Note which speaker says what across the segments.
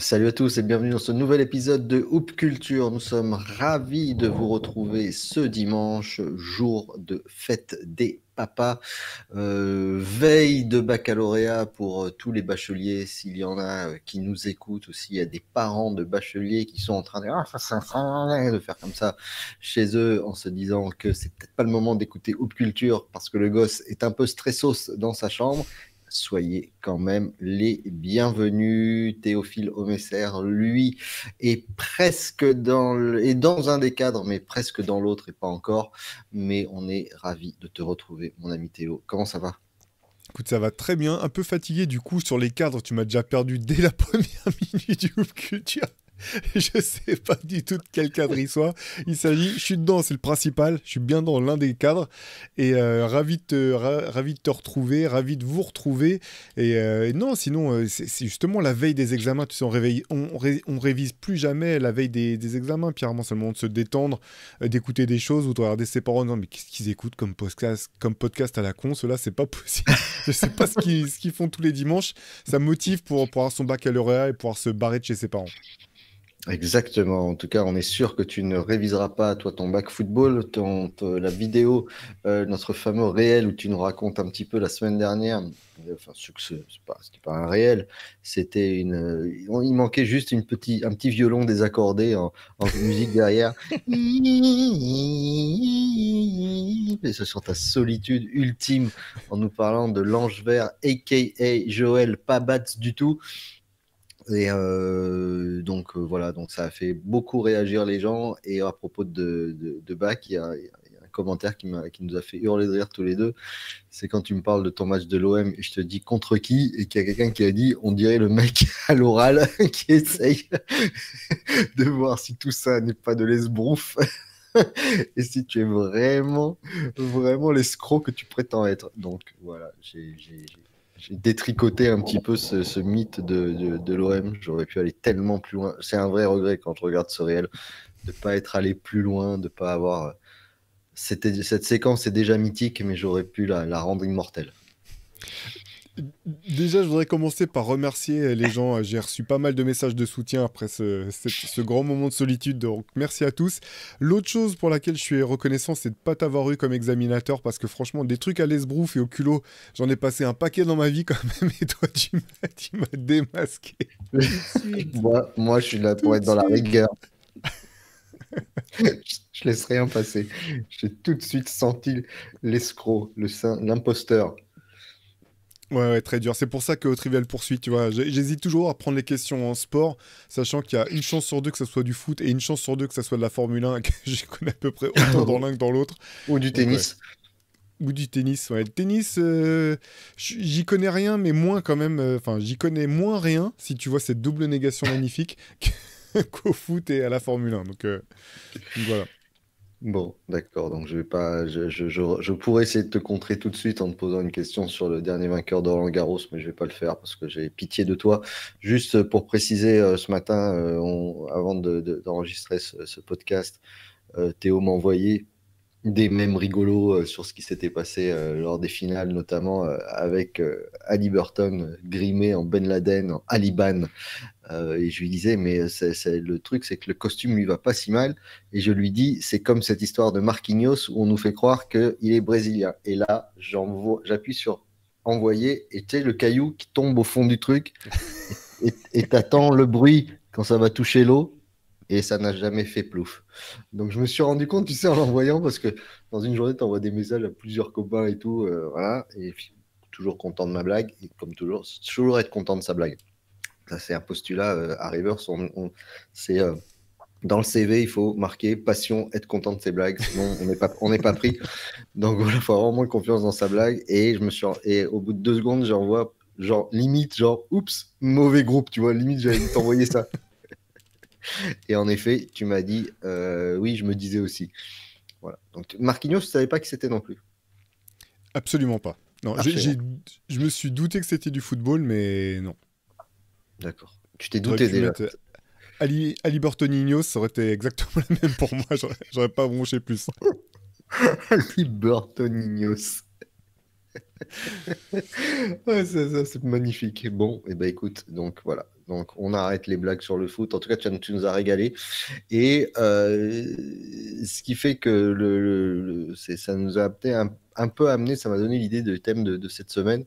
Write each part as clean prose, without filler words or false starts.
Speaker 1: Salut à tous et bienvenue dans ce nouvel épisode de Hoop Culture. Nous sommes ravis de vous retrouver ce dimanche, jour de fête des papas, veille de baccalauréat pour tous les bacheliers, s'il y en a qui nous écoutent aussi. Il y a des parents de bacheliers qui sont en train de faire comme ça chez eux en se disant que c'est peut-être pas le moment d'écouter Hoop Culture parce que le gosse est un peu stressos dans sa chambre. Soyez quand même les bienvenus. Théophile Omesser, lui, est presque est dans un des cadres, mais presque dans l'autre et pas encore. Mais on est ravis de te retrouver, mon ami Théo. Comment ça va?
Speaker 2: Écoute, ça va très bien. Un peu fatigué du coup sur les cadres. Tu m'as déjà perdu dès la première minute du Hoop Culture. Je sais pas du tout de quel cadre il soit. Je suis dedans, c'est le principal. Je suis bien dans l'un des cadres. Et ravi de te retrouver, ravi de vous retrouver. Et non, sinon, c'est justement la veille des examens. Tu sais, on révise plus jamais la veille des examens. Pierre, c'est le moment de se détendre, d'écouter des choses ou de regarder ses parents. Non, mais qu'est-ce qu'ils écoutent comme podcast à la con? Cela, c'est pas possible. Je sais pas ce qu'ils font tous les dimanches. Ça me motive pour avoir son baccalauréat et pouvoir se barrer de chez ses parents.
Speaker 1: Exactement. En tout cas, on est sûr que tu ne réviseras pas, toi, ton bac football, la vidéo, notre fameux réel où tu nous racontes un petit peu la semaine dernière. Enfin, c'était pas un réel, c'était il manquait juste un petit violon désaccordé en musique derrière. Et ce sur ta solitude ultime en nous parlant de l'ange vert, a.k.a. Joël, pas Bats du tout. Et donc voilà, donc ça a fait beaucoup réagir les gens. Et à propos de bac, il y a un commentaire qui nous a fait hurler de rire tous les deux. C'est quand tu me parles de ton match de l'OM et je te dis contre qui, et qu'il y a quelqu'un qui a dit on dirait le mec à l'oral qui essaye de voir si tout ça n'est pas de l'esbrouf. Et si tu es vraiment, vraiment l'escroc que tu prétends être. Donc voilà, j'ai détricoté un petit peu ce mythe de l'OM. J'aurais pu aller tellement plus loin. C'est un vrai regret quand je regarde ce réel de ne pas être allé plus loin, de ne pas avoir. Cette séquence est déjà mythique, mais j'aurais pu la rendre immortelle.
Speaker 2: Déjà, je voudrais commencer par remercier les gens. J'ai reçu pas mal de messages de soutien après ce grand moment de solitude. Donc, merci à tous. L'autre chose pour laquelle je suis reconnaissant, c'est de ne pas t'avoir eu comme examinateur parce que franchement, des trucs à l'esbrouf et au culot, j'en ai passé un paquet dans ma vie quand même. Et toi, tu m'as démasqué. Tout de suite.
Speaker 1: Moi, je suis là
Speaker 2: Tout
Speaker 1: pour
Speaker 2: de
Speaker 1: être dans la
Speaker 2: suite.
Speaker 1: rigueur. Je laisse rien passer. J'ai tout de suite senti l'escroc, l'imposteur.
Speaker 2: Ouais, très dur. C'est pour ça que Trivial Poursuite, tu vois, j'hésite toujours à prendre les questions en sport, sachant qu'il y a une chance sur deux que ça soit du foot et une chance sur deux que ça soit de la Formule 1, que je connais à peu près autant dans l'un que dans l'autre.
Speaker 1: Ou du
Speaker 2: Donc ouais.
Speaker 1: tennis.
Speaker 2: Ou du tennis, ouais. Le tennis, j'y connais rien, mais moins quand même. Enfin, j'y connais moins rien, si tu vois cette double négation magnifique, qu'au foot et à la Formule 1. Donc voilà.
Speaker 1: Bon, d'accord. Donc, je vais pas, je pourrais essayer de te contrer tout de suite en te posant une question sur le dernier vainqueur de Roland-Garros, mais je vais pas le faire parce que j'ai pitié de toi. Juste pour préciser, ce matin, avant d'enregistrer ce podcast, Théo m'a envoyé des mèmes rigolos sur ce qui s'était passé lors des finales, notamment avec Ali Burton grimé en Ben Laden, en Aliban. Et je lui disais, mais le truc, c'est que le costume lui va pas si mal. Et je lui dis, c'est comme cette histoire de Marquinhos où on nous fait croire qu'il est brésilien. Et là, j'appuie sur envoyer, et tu sais, le caillou qui tombe au fond du truc, et t'attends le bruit quand ça va toucher l'eau. Et ça n'a jamais fait plouf. Donc je me suis rendu compte, tu sais, en l'envoyant, parce que dans une journée, tu envoies des messages à plusieurs copains et tout, voilà, et puis, toujours content de ma blague, et comme toujours, toujours être content de sa blague. Ça, c'est un postulat à Rivers. C'est dans le CV, il faut marquer passion, être content de ses blagues, sinon on n'est pas pris. Donc voilà, il faut avoir moins confiance dans sa blague. Et au bout de 2 secondes, j'envoie genre limite genre oups, mauvais groupe, tu vois, limite j'allais t'envoyer ça. Et en effet, tu m'as dit oui, je me disais aussi. Voilà. Donc Marquinhos, je savais pas qui c'était non plus.
Speaker 2: Absolument pas. Non,
Speaker 1: Absolument.
Speaker 2: je me suis douté que c'était du football, mais non.
Speaker 1: D'accord. Tu t'es
Speaker 2: J'aurais
Speaker 1: douté
Speaker 2: pu
Speaker 1: déjà.
Speaker 2: mettre Ali Bertonignos, ça aurait été exactement la même pour moi. J'aurais pas bronché plus.
Speaker 1: Libertoninos. Ouais, c'est magnifique. Bon, et ben écoute, donc voilà. Donc, on arrête les blagues sur le foot. En tout cas, tu nous as régalé. Et ce qui fait que ça nous a un peu amené, ça m'a donné l'idée de thème de cette semaine,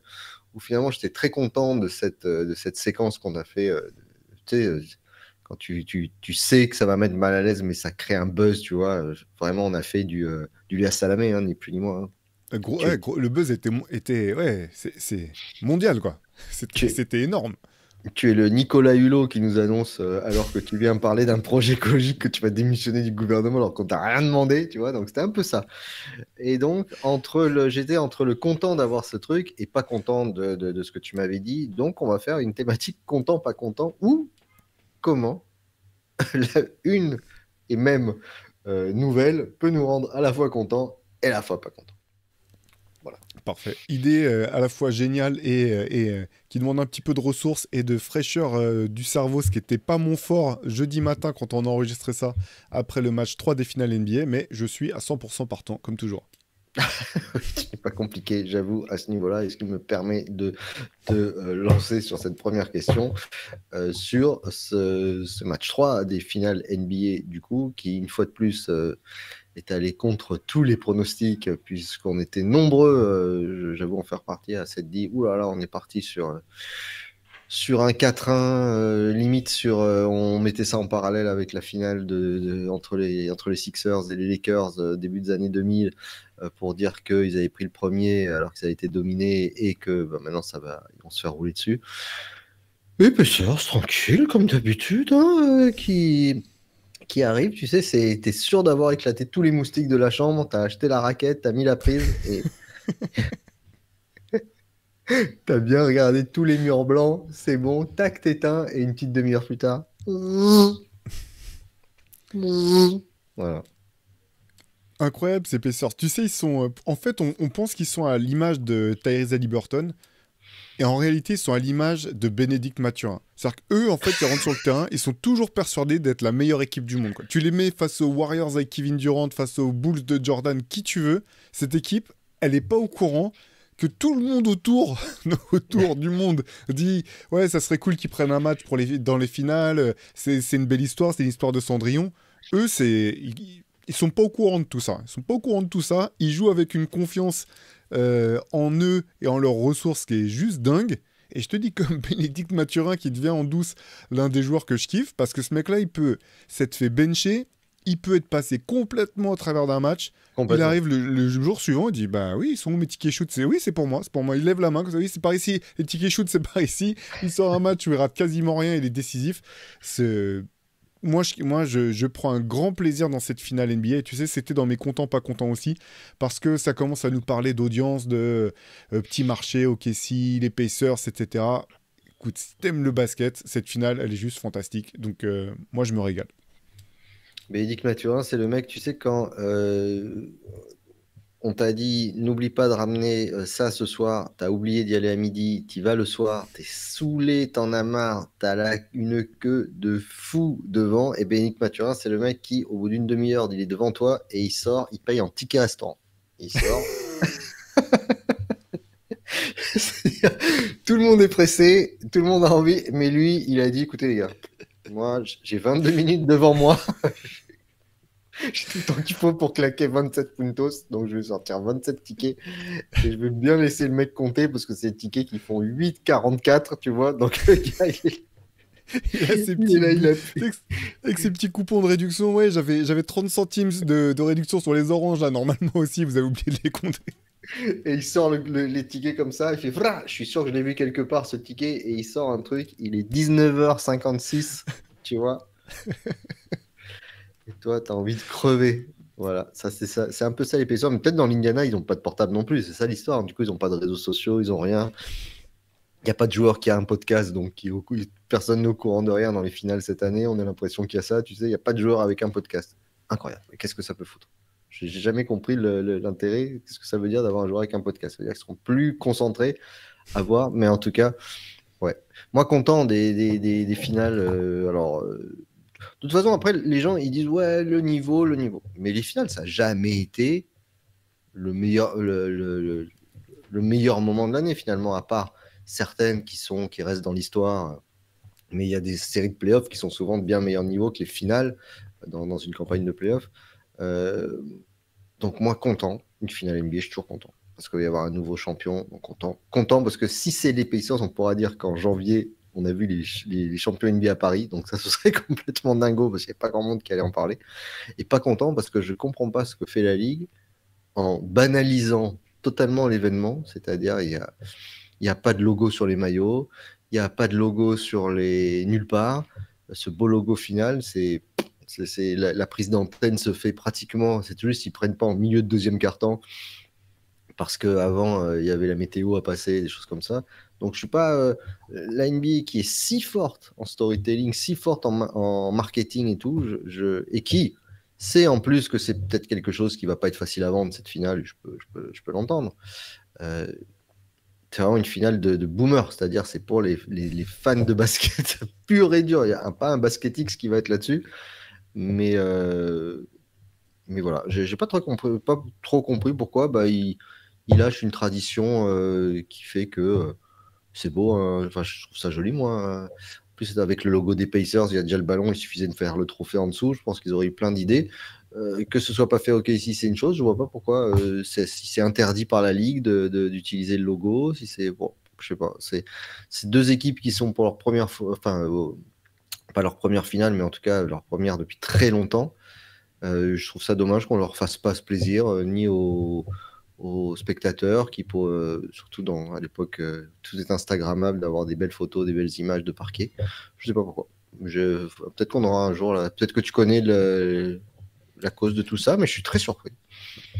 Speaker 1: où finalement, j'étais très content de cette séquence qu'on a fait. Tu sais, quand tu sais que ça va mettre mal à l'aise, mais ça crée un buzz, tu vois. Vraiment, on a fait du Léa Salamé, hein, ni plus ni moins. Hein. Tu,
Speaker 2: Le buzz était ouais, c'est mondial, quoi.
Speaker 1: tu,
Speaker 2: C'était énorme.
Speaker 1: Tu es le Nicolas Hulot qui nous annonce, alors que tu viens parler d'un projet écologique, que tu vas démissionner du gouvernement alors qu'on t'a rien demandé, tu vois. Donc c'était un peu ça. Et donc j'étais entre le content d'avoir ce truc et pas content de ce que tu m'avais dit. Donc on va faire une thématique content, pas content, ou comment une et même nouvelle peut nous rendre à la fois content et à la fois pas content. Voilà.
Speaker 2: Parfait. Idée à la fois géniale et qui demande un petit peu de ressources et de fraîcheur du cerveau, ce qui n'était pas mon fort jeudi matin quand on a enregistré ça après le match 3 des finales NBA, mais je suis à 100% partant, comme toujours.
Speaker 1: C'est pas compliqué, j'avoue, à ce niveau-là, et ce qui me permet de lancer sur cette première question, sur ce match 3 des finales NBA, du coup, qui, une fois de plus, est allé contre tous les pronostics, puisqu'on était nombreux, j'avoue, en faire partie, à s'être dit, ouh là là, on est parti sur un 4-1, limite on mettait ça en parallèle avec la finale entre les Sixers et les Lakers début des années 2000 pour dire qu'ils avaient pris le premier alors que ça a été dominé et que maintenant ils vont se faire rouler dessus. Et puis c'est tranquille comme d'habitude hein, qui arrive, tu sais, t'es sûr d'avoir éclaté tous les moustiques de la chambre, t'as acheté la raquette, t'as mis la prise et t'as bien regardé tous les murs blancs, c'est bon, tac, t'éteins, et une petite demi-heure plus tard. Voilà.
Speaker 2: Incroyable ces Pacers. Tu sais, ils sont. En fait, on pense qu'ils sont à l'image de Tyrese Haliburton. Et en réalité, ils sont à l'image de Bénédicte Mathurin. C'est-à-dire qu'eux, en fait, ils rentrent sur le terrain, ils sont toujours persuadés d'être la meilleure équipe du monde. Quoi. Tu les mets face aux Warriors avec Kevin Durant, face aux Bulls de Jordan, qui tu veux. Cette équipe, elle n'est pas au courant que tout le monde autour du monde dit « Ouais, ça serait cool qu'ils prennent un match dans les finales. C'est une belle histoire, c'est une histoire de Cendrillon. » Eux, ils sont pas au courant de tout ça. Ils sont pas au courant de tout ça. Ils jouent avec une confiance en eux et en leurs ressources qui est juste dingue. Et je te dis comme Bénédicte Mathurin qui devient en douce l'un des joueurs que je kiffe parce que ce mec-là, il peut s'être fait bencher, il peut être passé complètement au travers d'un match. Il arrive le jour suivant, il dit bah oui, ils sont où mes tickets shoot? Oui, c'est pour moi, c'est pour moi. Il lève la main, oui, c'est par ici. Les tickets shoot, c'est par ici. Il sort un match où il rate quasiment rien, il est décisif. Moi, je prends un grand plaisir dans cette finale NBA. Et tu sais, c'était dans mes contents, pas contents aussi, parce que ça commence à nous parler d'audience, de petits marchés, OKC, les Pacers, etc. Écoute, si t'aimes le basket, cette finale, elle est juste fantastique. Donc, moi, je me régale.
Speaker 1: Bénédicte Mathurin, c'est le mec, tu sais, quand on t'a dit n'oublie pas de ramener ça ce soir, t'as oublié d'y aller à midi, t'y vas le soir, t'es saoulé, t'en as marre, une queue de fou devant, et Bénédicte Mathurin, c'est le mec qui, au bout d'une demi-heure, il est devant toi et il sort, il paye en ticket restaurant. Il sort. Tout le monde est pressé, tout le monde a envie, mais lui, il a dit écoutez, les gars, moi, j'ai 22 minutes devant moi. J'ai tout le temps qu'il faut pour claquer 27 puntos, donc je vais sortir 27 tickets et je vais bien laisser le mec compter parce que c'est des tickets qui font 8,44, tu vois. Donc le gars,
Speaker 2: Il a ses petits avec ses petits coupons de réduction. Ouais, j'avais 30 centimes de réduction sur les oranges là. Normalement aussi, vous avez oublié de les compter.
Speaker 1: Et il sort les tickets comme ça, il fait Vra je suis sûr que je l'ai vu quelque part ce ticket, et il sort un truc, il est 19h56, tu vois. Et toi, t'as envie de crever. Voilà, ça c'est un peu ça les Pacers, mais peut-être dans l'Indiana, ils n'ont pas de portable non plus, c'est ça l'histoire. Du coup, ils n'ont pas de réseaux sociaux, ils n'ont rien. Il n'y a pas de joueur qui a un podcast, donc personne n'est au courant de rien dans les finales cette année. On a l'impression qu'il y a ça, tu sais, il n'y a pas de joueur avec un podcast. Incroyable. Qu'est-ce que ça peut foutre? J'ai jamais compris l'intérêt. Qu'est-ce que ça veut dire d'avoir un joueur avec un podcast? Ça veut dire qu'ils seront plus concentrés à voir, mais en tout cas, ouais. Moi, content des finales. De toute façon, après, les gens, ils disent, ouais, le niveau. Mais les finales, ça n'a jamais été le meilleur, le meilleur moment de l'année, finalement, à part certaines qui restent dans l'histoire, Mais il y a des séries de playoffs qui sont souvent de bien meilleur niveau que les finales dans une campagne de playoffs. Euh, donc moi, content, une finale NBA, je suis toujours content. Parce qu'il va y avoir un nouveau champion, donc content. Content parce que si c'est les Pacers, on pourra dire qu'en janvier, on a vu les champions NBA à Paris. Donc ça, ce serait complètement dingo parce qu'il n'y a pas grand monde qui allait en parler. Et pas content parce que je ne comprends pas ce que fait la Ligue en banalisant totalement l'événement. C'est-à-dire, il y a pas de logo sur les maillots, il n'y a pas de logo sur les nulle part. Ce beau logo final, la prise d'antenne se fait pratiquement, c'est juste ils prennent pas en milieu de deuxième quart-temps parce qu'avant il y avait la météo à passer, des choses comme ça. Donc je suis pas la NBA qui est si forte en storytelling, si forte en marketing et tout, et qui sait en plus que c'est peut-être quelque chose qui va pas être facile à vendre cette finale, je peux l'entendre. Euh, c'est vraiment une finale de boomer, c'est-à-dire c'est pour les fans de basket pur et dur. Il n'y a pas un basket X qui va être là-dessus, mais, euh, mais voilà, j'ai pas trop compris pourquoi il lâche une tradition qui fait que c'est beau, hein. Enfin, je trouve ça joli, moi, hein. En plus, avec le logo des Pacers, il y a déjà le ballon, il suffisait de faire le trophée en dessous. Je pense qu'ils auraient eu plein d'idées. Que ce soit pas fait OK ici, c'est une chose. Je vois pas pourquoi, si c'est interdit par la Ligue d'utiliser le logo, si c'est bon, je sais pas. C'est deux équipes qui sont pour leur première fois, enfin, pas leur première finale, mais en tout cas leur première depuis très longtemps. Je trouve ça dommage qu'on leur fasse pas ce plaisir, ni aux spectateurs qui, surtout à l'époque, tout est Instagrammable, d'avoir des belles photos, des belles images de parquet. Je sais pas pourquoi. Peut-être qu'on aura un jour, là, peut-être que tu connais la cause de tout ça, mais je suis très surpris.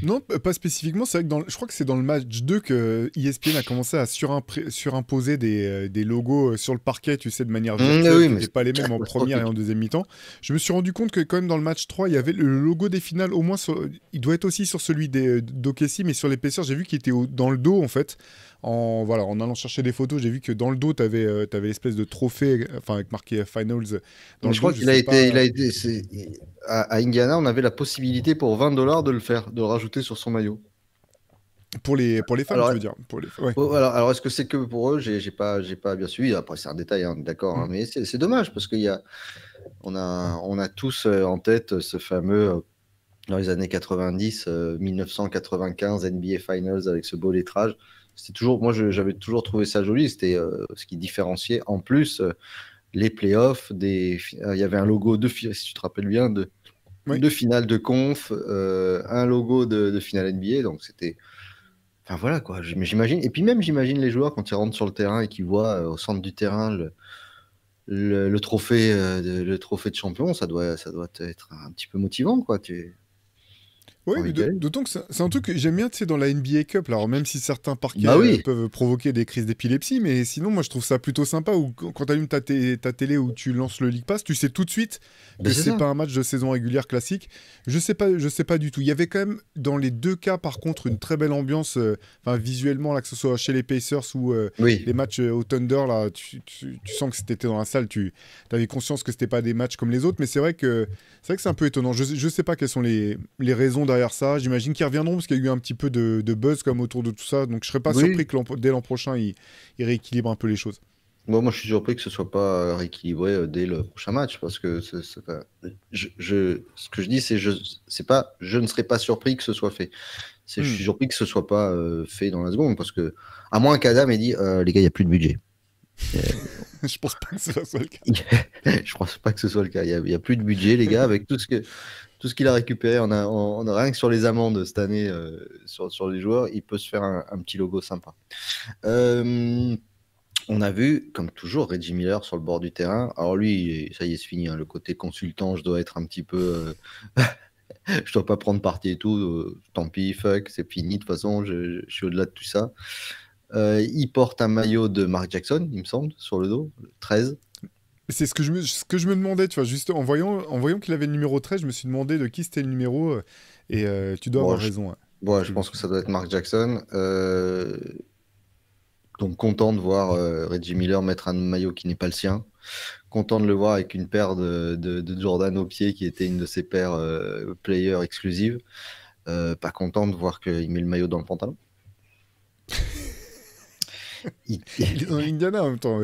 Speaker 2: Non, pas spécifiquement. C'est vrai que je crois que c'est dans le match 2 que ESPN a commencé à surimposer des logos sur le parquet, tu sais, de manière virtuelle,
Speaker 1: Oui,
Speaker 2: qui
Speaker 1: mais
Speaker 2: n'étaient
Speaker 1: c'est
Speaker 2: pas les mêmes en première et
Speaker 1: catastrophique.
Speaker 2: en deuxième mi-temps. Je me suis rendu compte que quand même dans le match 3, il y avait le logo des finales, au moins, il doit être aussi sur celui d'OKC, mais sur l'épaisseur, j'ai vu qu'il était dans le dos, en fait. Voilà, en allant chercher des photos, j'ai vu que dans le dos, tu avais, l'espèce de trophée, enfin, avec marqué Finals dans
Speaker 1: Mais
Speaker 2: le
Speaker 1: je
Speaker 2: dos.
Speaker 1: crois
Speaker 2: Je
Speaker 1: qu'il a
Speaker 2: sais
Speaker 1: été,
Speaker 2: pas.
Speaker 1: à Indiana, on avait la possibilité pour $20 de le faire, de le rajouter sur son maillot.
Speaker 2: Pour les fans, tu
Speaker 1: Alors,
Speaker 2: veux dire ouais.
Speaker 1: alors est-ce que c'est que pour eux? J'ai pas bien suivi. Après, c'est un détail, hein, d'accord, hein,
Speaker 2: Mm.
Speaker 1: mais c'est dommage parce on a tous en tête ce fameux, dans les années 90, 1995 NBA Finals avec ce beau lettrage. C'était toujours, moi, j'avais toujours trouvé ça joli. C'était ce qui différenciait en plus les playoffs. Il y avait un logo si tu te rappelles bien,
Speaker 2: Oui.
Speaker 1: de finale de conf, un logo de finale NBA. Donc c'était. Enfin voilà quoi, j'imagine. Et puis même, j'imagine les joueurs quand ils rentrent sur le terrain et qu'ils voient au centre du terrain le trophée de champion, ça doit être un petit peu motivant, quoi. Tu
Speaker 2: Oui,
Speaker 1: as envie d'y aller.
Speaker 2: d'autant que c'est un truc que j'aime bien, tu sais, dans la NBA Cup. Alors, même si certains parquets
Speaker 1: Bah oui,
Speaker 2: peuvent provoquer des crises d'épilepsie, mais sinon, moi, je trouve ça plutôt sympa. Où, quand tu allumes ta télé ou tu lances le League Pass, tu sais tout de suite
Speaker 1: ben
Speaker 2: que
Speaker 1: c'est
Speaker 2: c'est
Speaker 1: ça.
Speaker 2: pas un match de saison régulière classique. Je sais pas du tout. Il y avait quand même, dans les deux cas, par contre, une très belle ambiance, enfin, visuellement, là, que ce soit chez les Pacers ou
Speaker 1: Oui.
Speaker 2: les matchs au Thunder, là, tu sens que c'était dans la salle, tu avais conscience que c'était pas des matchs comme les autres, mais c'est vrai que c'est un peu étonnant. Je sais pas quelles sont les raisons derrière ça. J'imagine qu'ils reviendront parce qu'il y a eu un petit peu de buzz comme autour de tout ça. Donc je serais pas surpris
Speaker 1: Oui.
Speaker 2: que dès l'an prochain, ils rééquilibrent un peu les choses.
Speaker 1: Moi, je suis surpris que ce soit pas rééquilibré dès le prochain match parce que ce que je dis, c'est pas, je ne serais pas surpris que ce soit fait. Je
Speaker 2: Hmm.
Speaker 1: suis surpris que ce soit pas fait dans la seconde parce que, à moins qu'Adam ait dit, les gars, il n'y a plus de budget. Euh,
Speaker 2: Je pense pas que ce soit le cas.
Speaker 1: je pense pas que ce soit le cas. Il y a plus de budget, les gars, avec tout ce qu'il a récupéré. On a rien que sur les amendes cette année, sur les joueurs, il peut se faire un petit logo sympa. Euh, On a vu, comme toujours, Reggie Miller sur le bord du terrain. Alors lui, ça y est, c'est fini, hein. Le côté consultant, je dois être un petit peu. Je dois pas prendre parti et tout. Tant pis, fuck, c'est fini. De toute façon, je suis au-delà de tout ça. Il porte un maillot de Mark Jackson, il me semble, sur le dos, le 13.
Speaker 2: C'est ce que je me demandais, tu vois, juste en voyant qu'il avait le numéro 13, je me suis demandé de qui c'était le numéro, et tu dois
Speaker 1: Bon,
Speaker 2: avoir raison, hein.
Speaker 1: je
Speaker 2: Je me
Speaker 1: pense que
Speaker 2: suis...
Speaker 1: ça doit être Mark Jackson. Donc content de voir Reggie Miller mettre un maillot qui n'est pas le sien. Content de le voir avec une paire de Jordan au pied qui était une de ses paires player exclusives. Pas content de voir qu'il met le maillot dans le pantalon. Il,
Speaker 2: Il est dans l'Indiana en même temps.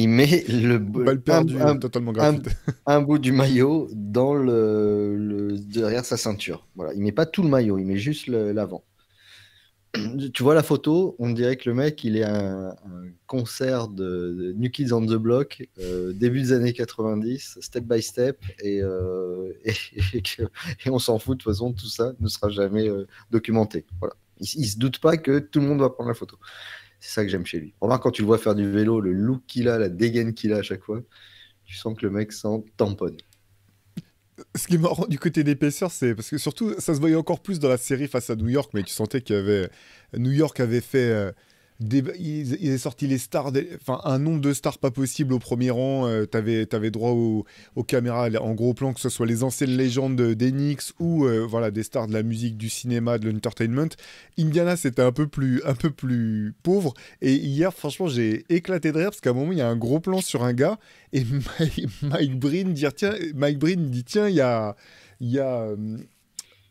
Speaker 1: il met
Speaker 2: Balle perdue, totalement
Speaker 1: un-
Speaker 2: gratuite.
Speaker 1: un bout du maillot dans derrière sa ceinture. Voilà, il met pas tout le maillot, il met juste l'avant. Tu vois la photo, on dirait que le mec, il est à un concert de New Kids on the Block, début des années 90, step by step, et on s'en fout de toute façon, tout ça ne sera jamais documenté. Voilà. Il se doute pas que tout le monde va prendre la photo. C'est ça que j'aime chez lui. Remarque, quand tu le vois faire du vélo, le look qu'il a, la dégaine qu'il a à chaque fois, tu sens que le mec s'en tamponne.
Speaker 2: Ce qui est marrant du côté des Pacers, c'est parce que surtout, ça se voyait encore plus dans la série face à New York, mais tu sentais qu'il y avait. New York avait fait. Ils avaient sorti les stars, enfin un nombre de stars pas possible au premier rang. T'avais droit aux caméras en gros plan, que ce soit les anciennes légendes des Knicks ou voilà, des stars de la musique, du cinéma, de l'entertainment. Indiana, c'était un peu plus pauvre. Et hier, franchement, j'ai éclaté de rire parce qu'à un moment, il y a un gros plan sur un gars et Mike Breen dit tiens, il y a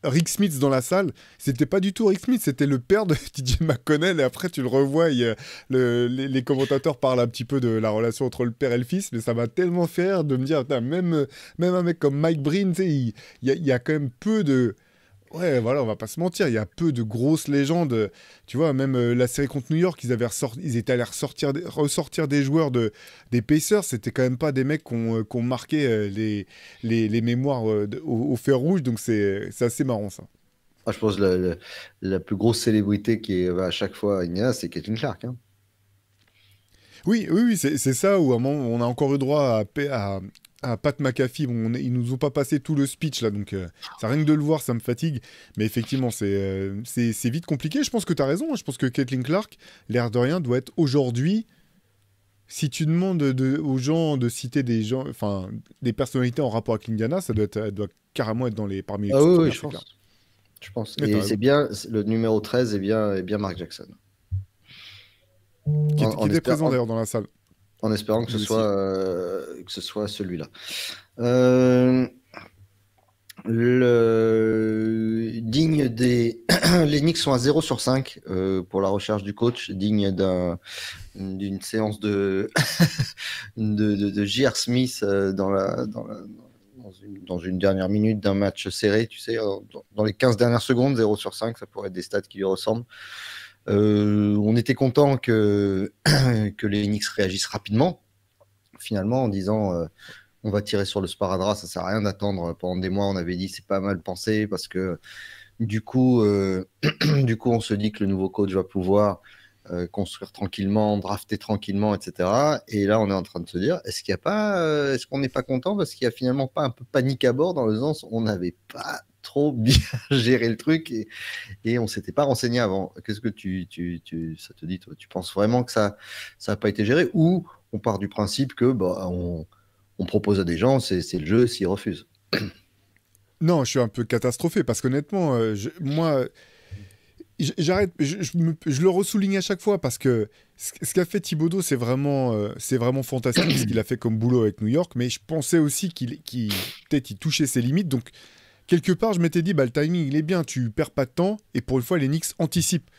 Speaker 2: Rick Smith dans la salle. C'était pas du tout Rick Smith, c'était le père de DJ McConnell. Et après, tu le revois, les commentateurs parlent un petit peu de la relation entre le père et le fils, mais ça m'a tellement fait rire de me dire, putain, même un mec comme Mike Breen, tu sais, il y a quand même peu de. Ouais, voilà, on va pas se mentir, il y a peu de grosses légendes. Tu vois, même la série contre New York, ils étaient allés ressortir des joueurs des Pacers. C'était quand même pas des mecs qui ont marqué les mémoires au fer rouge. Donc c'est assez marrant, ça.
Speaker 1: Ah, je pense que la plus grosse célébrité qui va à chaque fois à Indiana, c'est Caitlin Clark, hein.
Speaker 2: Oui, oui, oui, c'est ça où à un moment, on a encore eu droit à Pat McAfee. Bon, ils nous ont pas passé tout le speech là, donc ça rien que de le voir, ça me fatigue. Mais effectivement, c'est vite compliqué. Je pense que tu as raison, hein. Je pense que Caitlin Clark, l'air de rien, doit être aujourd'hui. Si tu demandes aux gens de citer des gens, enfin des personnalités en rapport avec l'Indiana, elle doit carrément être parmi les
Speaker 1: Ah
Speaker 2: toutes
Speaker 1: oui, oui,
Speaker 2: premières,
Speaker 1: je
Speaker 2: c'est clair.
Speaker 1: pense. Je pense.
Speaker 2: Mais t'as
Speaker 1: Et c'est
Speaker 2: raison.
Speaker 1: bien, le numéro 13 est bien Mark Jackson.
Speaker 2: Qui,
Speaker 1: En,
Speaker 2: était qui
Speaker 1: en
Speaker 2: était présent
Speaker 1: espérant,
Speaker 2: d'ailleurs dans la salle,
Speaker 1: en espérant
Speaker 2: lui aussi.
Speaker 1: que ce soit celui-là. Euh, digne des. Les Knicks sont à 0/5 pour la recherche du coach, digne d'une séance de J.R. Smith dans une dernière minute d'un match serré, tu sais, dans les 15 dernières secondes, 0/5, ça pourrait être des stats qui lui ressemblent. On était content que les Knicks réagissent rapidement, finalement, en disant on va tirer sur le sparadrap, ça sert à rien d'attendre pendant des mois. On avait dit c'est pas mal pensé parce que du coup, on se dit que le nouveau coach va pouvoir construire tranquillement, drafter tranquillement, etc. Et là, on est en train de se dire est-ce qu'on n'est pas content parce qu'il y a finalement pas un peu panique à bord dans le sens où on n'avait pas trop bien géré le truc et on s'était pas renseigné avant. Qu'est-ce que ça te dit, toi? Tu penses vraiment que ça n'a pas été géré ou on part du principe que bah, on propose à des gens, c'est le jeu, s'ils refusent.
Speaker 2: Non, je suis un peu catastrophé parce qu'honnêtement, moi, j'arrête, je le ressouligne à chaque fois parce que ce qu'a fait Thibodeau, c'est vraiment fantastique ce qu'il a fait comme boulot avec New York, mais je pensais aussi peut-être il touchait ses limites. Donc, quelque part, je m'étais dit, bah, le timing, il est bien, tu perds pas de temps, et pour une fois, les Knicks anticipent.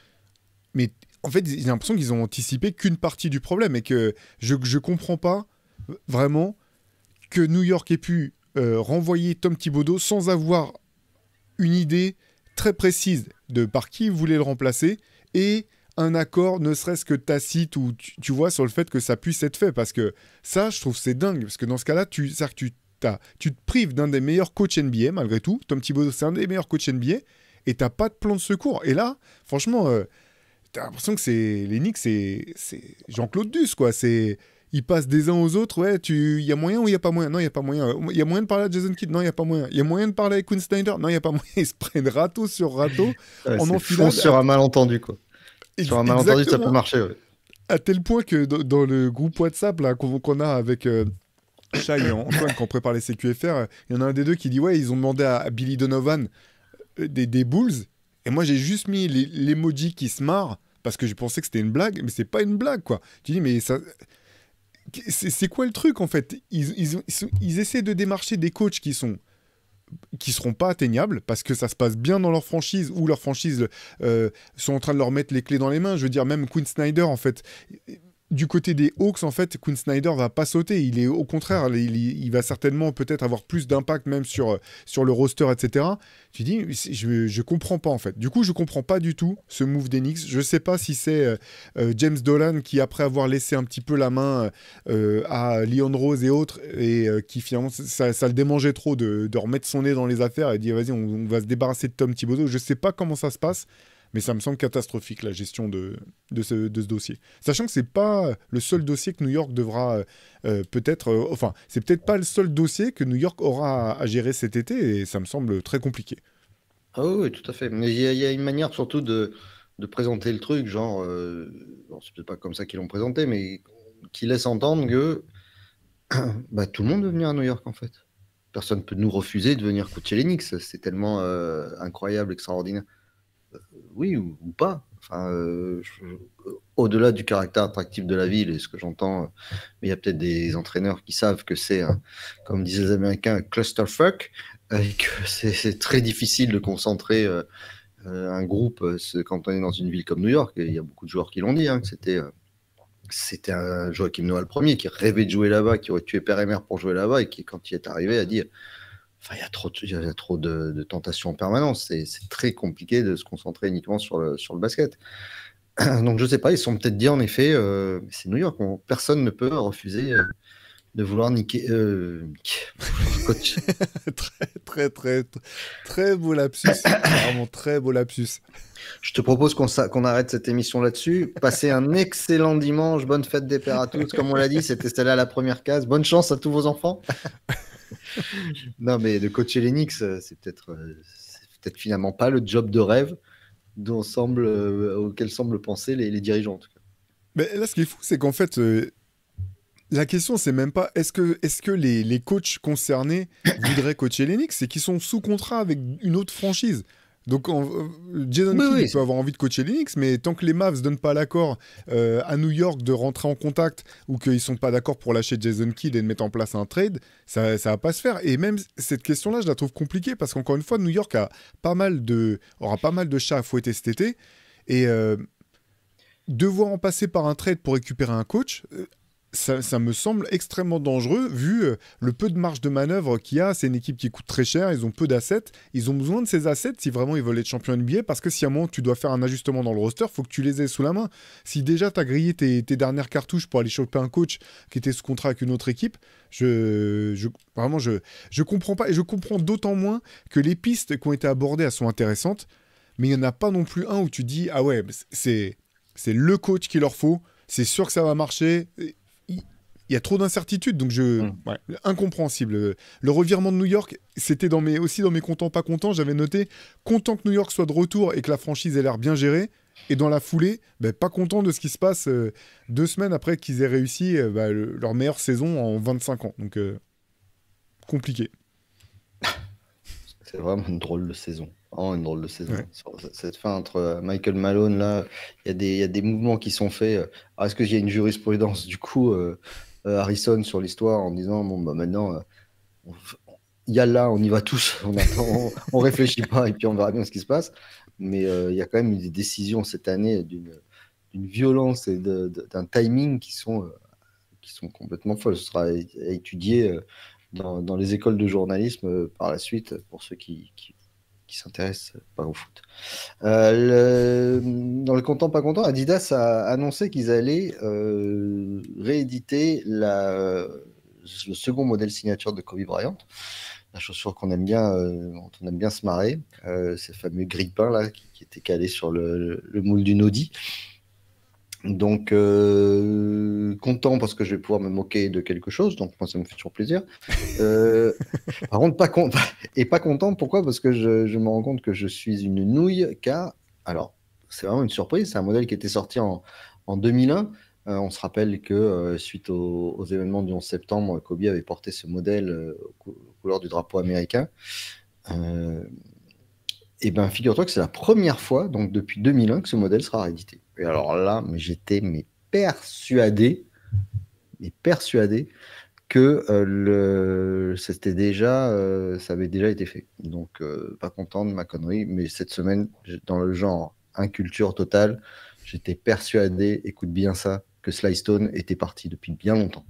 Speaker 2: Mais en fait, j'ai l'impression qu'ils ont anticipé qu'une partie du problème et que je comprends pas vraiment que New York ait pu renvoyer Tom Thibodeau sans avoir une idée très précise de par qui il voulait le remplacer et un accord, ne serait-ce que tacite, ou tu vois, sur le fait que ça puisse être fait. Parce que ça, je trouve c'est dingue. Parce que dans ce cas-là, tu te prives d'un des meilleurs coachs NBA, malgré tout. Tom Thibodeau, c'est un des meilleurs coachs NBA, et t'as pas de plan de secours. Et là, franchement, t'as l'impression que les Knicks, c'est Jean-Claude Duss, quoi. Ils passent des uns aux autres. Ouais, il y a moyen ou il y a pas moyen? Non, il y a pas moyen. Il y a moyen de parler à Jason Kidd? Non, il y a pas moyen. Il y a moyen de parler avec Quinn Snyder? Non, il y a pas moyen. Ils se prennent râteau sur râteau
Speaker 1: Ouais,
Speaker 2: en
Speaker 1: c'est fonce
Speaker 2: enfilade.
Speaker 1: sur un malentendu, quoi. Sur un malentendu, ça peut
Speaker 2: Exactement.
Speaker 1: marcher, ouais.
Speaker 2: À tel point que dans le groupe WhatsApp là, qu'on a avec Shai et Antoine, quand on prépare les CQFR, il y en a un des deux qui dit ouais, ils ont demandé à Billy Donovan des Bulls. Et moi, j'ai juste mis l'emoji qui se marre parce que je pensais que c'était une blague, mais c'est pas une blague, quoi. Tu dis, mais ça. C'est quoi le truc, en fait? Ils essaient de démarcher des coachs qui seront pas atteignables parce que ça se passe bien dans leur franchise ou leur franchise sont en train de leur mettre les clés dans les mains. Je veux dire, même Quinn Snyder, en fait, du côté des Hawks, en fait, Quinn Snyder va pas sauter. Il est au contraire, il va certainement peut-être avoir plus d'impact même sur le roster, etc. Tu dis, je comprends pas en fait. Du coup, je comprends pas du tout ce move d'Enix. Je sais pas si c'est James Dolan qui, après avoir laissé un petit peu la main à Leon Rose et autres, et qui finalement, ça le démangeait trop de remettre son nez dans les affaires et dire, vas-y, on va se débarrasser de Tom Thibodeau. Je sais pas comment ça se passe. Mais ça me semble catastrophique la gestion de ce dossier. Sachant que c'est pas le seul dossier que New York devra peut-être... enfin, c'est peut-être pas le seul dossier que New York aura à gérer cet été et ça me semble très compliqué.
Speaker 1: Ah oui, oui, tout à fait. Mais il y a une manière surtout de présenter le truc, genre, bon, c'est peut-être pas comme ça qu'ils l'ont présenté, mais qui laisse entendre que bah, tout le monde veut venir à New York en fait. Personne ne peut nous refuser de venir coacher les Knicks. C'est tellement incroyable, extraordinaire. Oui ou pas. Enfin, au-delà du caractère attractif de la ville et ce que j'entends, mais il y a peut-être des entraîneurs qui savent que c'est, comme disent les Américains, un clusterfuck, et que c'est très difficile de concentrer un groupe quand on est dans une ville comme New York. Et il y a beaucoup de joueurs qui l'ont dit, hein, que c'était un Joachim Noah le premier qui rêvait de jouer là-bas, qui aurait tué père et mère pour jouer là-bas, et qui, quand il est arrivé, a dit enfin, il y a trop de tentations en permanence. C'est très compliqué de se concentrer uniquement sur le basket. Donc, je sais pas, ils se sont peut-être dit en effet, c'est New York, personne ne peut refuser de vouloir niquer, coach.
Speaker 2: Très, très, très, très beau lapsus. Vraiment très beau lapsus.
Speaker 1: Je te propose qu'on arrête cette émission là-dessus. Passez un excellent dimanche. Bonne fête des pères à tous. Comme on l'a dit, c'était celle-là la première case. Bonne chance à tous vos enfants. Non, mais de coacher les Knicks, c'est peut-être finalement pas le job de rêve auquel semblent penser les dirigeants, en tout cas.
Speaker 2: Mais là, ce qui est fou, c'est qu'en fait, la question, c'est même pas est-ce que les coachs concernés voudraient coacher les Knicks, c'est qu'ils sont sous contrat avec une autre franchise. Donc, Jason
Speaker 1: Oui,
Speaker 2: Kidd, il
Speaker 1: oui,
Speaker 2: peut avoir envie de coacher les Knicks, mais tant que les Mavs donnent pas l'accord à New York de rentrer en contact ou qu'ils sont pas d'accord pour lâcher Jason Kidd et de mettre en place un trade, ça va pas se faire. Et même cette question-là, je la trouve compliquée parce qu'encore une fois, New York aura pas mal de chats à fouetter cet été. Et devoir en passer par un trade pour récupérer un coach, ça me semble extrêmement dangereux vu le peu de marge de manœuvre qu'il y a. C'est une équipe qui coûte très cher, ils ont peu d'assets. Ils ont besoin de ces assets si vraiment ils veulent être champions NBA parce que si à un moment tu dois faire un ajustement dans le roster, il faut que tu les aies sous la main. Si déjà tu as grillé tes dernières cartouches pour aller choper un coach qui était sous contrat avec une autre équipe, vraiment, je comprends pas. Et je comprends d'autant moins que les pistes qui ont été abordées elles sont intéressantes, mais il n'y en a pas non plus un où tu dis ah ouais, c'est le coach qu'il leur faut, c'est sûr que ça va marcher. Il y a trop d'incertitudes, donc ouais, incompréhensible. Le revirement de New York, c'était aussi dans mes contents, pas contents. J'avais noté content que New York soit de retour et que la franchise ait l'air bien gérée. Et dans la foulée, pas content de ce qui se passe 2 semaines après qu'ils aient réussi leur meilleure saison en 25 ans. Donc, compliqué.
Speaker 1: C'est vraiment une drôle de saison. Vraiment une drôle de saison.
Speaker 2: Ouais.
Speaker 1: Cette fin entre Michael Malone, là, il y a des mouvements qui sont faits. Alors, est-ce qu'il y a une jurisprudence, du coup, Harrison, sur l'histoire en disant, bon, bah maintenant, on, il y a là, on y va tous, on attend, on réfléchit pas et puis on verra bien ce qui se passe. Mais il y a quand même eu des décisions cette année d'une violence et d'un timing qui sont complètement folles. Ce sera à étudier dans les écoles de journalisme par la suite pour ceux qui s'intéressent pas au foot. Dans le content, pas content, Adidas a annoncé qu'ils allaient rééditer le second modèle signature de Kobe Bryant, la chaussure qu'on aime bien, dont on aime bien se marrer, ces fameux grippins là qui étaient calés sur le moule d'une Audi. Donc, content parce que je vais pouvoir me moquer de quelque chose, donc moi ça me fait toujours plaisir. Par contre, pas content, pourquoi? Parce que je me rends compte que je suis une nouille, car, alors, c'est vraiment une surprise, c'est un modèle qui était sorti en 2001. On se rappelle que suite aux événements du 11 septembre, Kobe avait porté ce modèle aux couleurs du drapeau américain. Et bien, figure-toi que c'est la première fois, donc depuis 2001, que ce modèle sera réédité. Et alors là, j'étais persuadé que ça avait déjà été fait. Donc, pas content de ma connerie, mais cette semaine, dans le genre inculture totale, j'étais persuadé, écoute bien ça, que Sly Stone était parti depuis bien longtemps.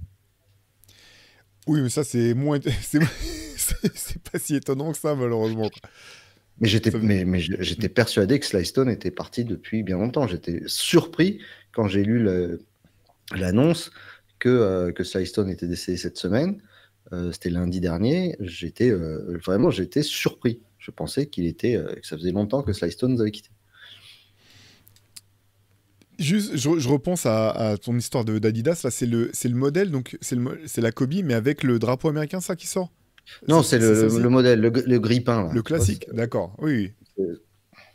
Speaker 2: Oui, mais ça, c'est moins. C'est pas si étonnant que ça, malheureusement, quoi.
Speaker 1: Mais j'étais,
Speaker 2: Ça veut-
Speaker 1: mais j'étais persuadé que Sly Stone était parti depuis bien longtemps. J'étais surpris quand j'ai lu l'annonce que Sly Stone était décédé cette semaine. C'était lundi dernier. J'étais surpris. Je pensais que ça faisait longtemps que Sly Stone nous avait quittés.
Speaker 2: Juste, je repense à ton histoire d'Adidas. Là, c'est le modèle, donc c'est la Kobe, mais avec le drapeau américain, ça qui sort.
Speaker 1: Non, c'est
Speaker 2: C'est
Speaker 1: le
Speaker 2: celle-ci?
Speaker 1: modèle, le grille-pain, là.
Speaker 2: Le
Speaker 1: Tu vois,
Speaker 2: classique, d'accord. Oui, oui.
Speaker 1: c'est-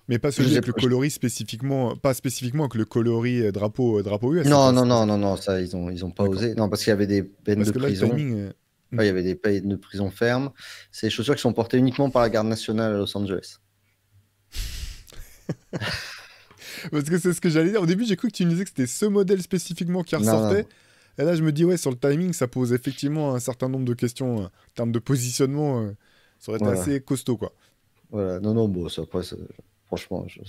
Speaker 2: Mais pas
Speaker 1: je
Speaker 2: celui
Speaker 1: sais
Speaker 2: avec le
Speaker 1: pas.
Speaker 2: coloris spécifiquement, pas spécifiquement avec le coloris drapeau US,
Speaker 1: Non, non, non, non, non, ça, ils ont pas
Speaker 2: d'accord.
Speaker 1: osé. Non, parce qu'il y avait des peines de
Speaker 2: Parce que là, le
Speaker 1: prison.
Speaker 2: timing.
Speaker 1: Ouais, il y avait des peines de prison fermes. C'est des chaussures qui sont portées uniquement par la garde nationale à Los Angeles.
Speaker 2: Parce que c'est ce que j'allais dire. Au début, j'ai cru que tu me disais que c'était ce modèle spécifiquement qui
Speaker 1: Non,
Speaker 2: ressortait.
Speaker 1: non,
Speaker 2: Et là, je me dis, ouais, sur le timing, ça pose effectivement un certain nombre de questions en termes de positionnement. Ça aurait été
Speaker 1: voilà.
Speaker 2: assez costaud, quoi.
Speaker 1: Voilà. Non, non, bon, ça, après, franchement, je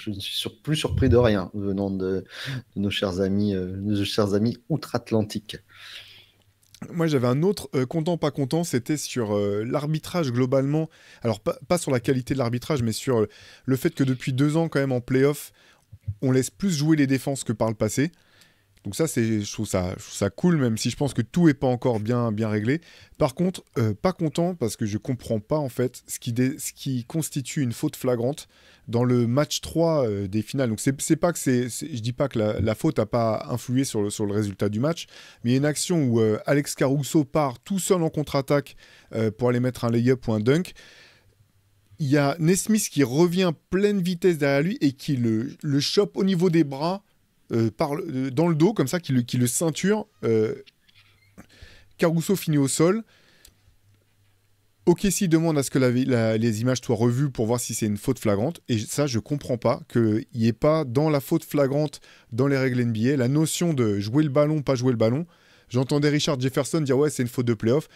Speaker 1: ne suis plus surpris de rien venant de nos chers amis outre-Atlantique.
Speaker 2: Moi, j'avais un autre content, pas content, c'était sur l'arbitrage globalement. Alors, pas sur la qualité de l'arbitrage, mais sur le fait que depuis 2 ans, quand même, en playoff, on laisse plus jouer les défenses que par le passé. Donc ça, je trouve ça cool, même si je pense que tout est pas encore bien réglé. Par contre, pas content parce que je comprends pas en fait ce qui constitue une faute flagrante dans le match 3 des finales. Donc c'est pas que je dis pas que la faute a pas influé sur le résultat du match, mais il y a une action où Alex Caruso part tout seul en contre-attaque pour aller mettre un lay-up ou un dunk. Il y a Nesmith qui revient pleine vitesse derrière lui et qui le chope au niveau des bras dans le dos, comme ça, qui le ceinture. Caruso finit au sol. OKC demande à ce que les images soient revues pour voir si c'est une faute flagrante. Et ça, je comprends pas qu'il n'y ait pas dans la faute flagrante dans les règles NBA la notion de jouer le ballon, pas jouer le ballon. J'entendais Richard Jefferson dire ouais, c'est une faute de playoff.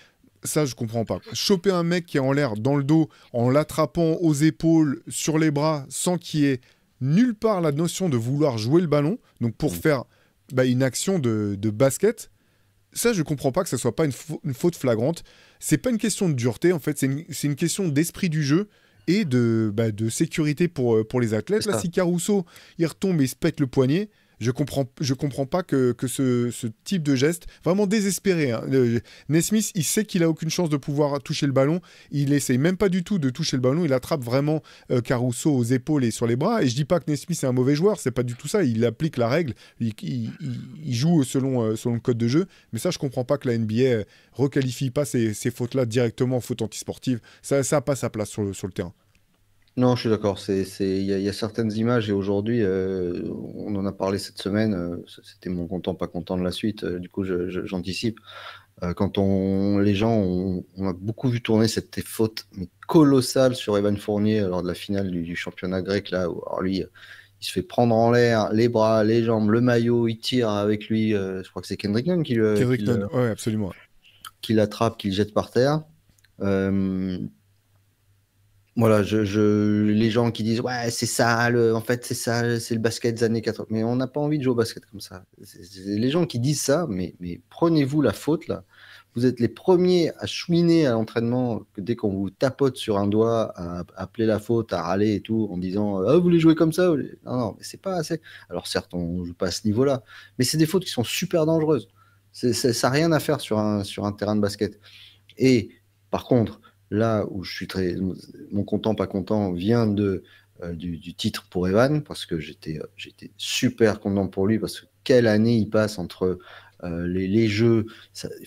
Speaker 2: Ça, je comprends pas. Choper un mec qui est en l'air dans le dos en l'attrapant aux épaules, sur les bras, sans qu'il y ait nulle part la notion de vouloir jouer le ballon, donc pour faire une action de basket, ça, je comprends pas que ça soit pas une faute flagrante. C'est pas une question de dureté, en fait, c'est une question d'esprit du jeu et de sécurité pour les athlètes.
Speaker 1: C'est
Speaker 2: Là,
Speaker 1: ça.
Speaker 2: si Caruso, il retombe et il se pète le poignet, je comprends pas que ce type de geste, vraiment désespéré. Hein. Nesmith, il sait qu'il a aucune chance de pouvoir toucher le ballon. Il essaye même pas du tout de toucher le ballon. Il attrape vraiment Caruso aux épaules et sur les bras. Et je dis pas que Nesmith est un mauvais joueur, c'est pas du tout ça. Il applique la règle. Il joue selon le code de jeu. Mais ça, je comprends pas que la NBA requalifie pas ces fautes-là directement en faute antisportive. Ça a pas sa place sur le terrain.
Speaker 1: Non, je suis d'accord. Il y a certaines images et aujourd'hui, on en a parlé cette semaine. C'était mon content, pas content de la suite. Du coup, j'anticipe. Les gens on a beaucoup vu tourner cette faute mais colossale sur Evan Fournier lors de la finale du championnat grec là où alors lui il se fait prendre en l'air les bras, les jambes, le maillot, il tire avec lui. Je crois que c'est Kendrick Nunn
Speaker 2: Kendrick Nunn, ouais, absolument.
Speaker 1: qui l'attrape, qui le jette par terre. Euh, Voilà, les gens qui disent ouais, c'est ça, en fait, c'est ça, c'est le basket des années 80. Mais on n'a pas envie de jouer au basket comme ça. Les gens qui disent ça, mais prenez-vous la faute là. Vous êtes les premiers à chouiner à l'entraînement que dès qu'on vous tapote sur un doigt, à appeler la faute, à râler et tout, en disant ah, vous voulez jouer comme ça? Non, non, mais c'est pas assez. Alors certes, on joue pas à ce niveau-là, mais c'est des fautes qui sont super dangereuses. Ça n'a rien à faire sur un terrain de basket. Et par contre, là où je suis mon content, pas content, vient du titre pour Evan, parce que j'étais super content pour lui, parce que quelle année il passe entre les jeux,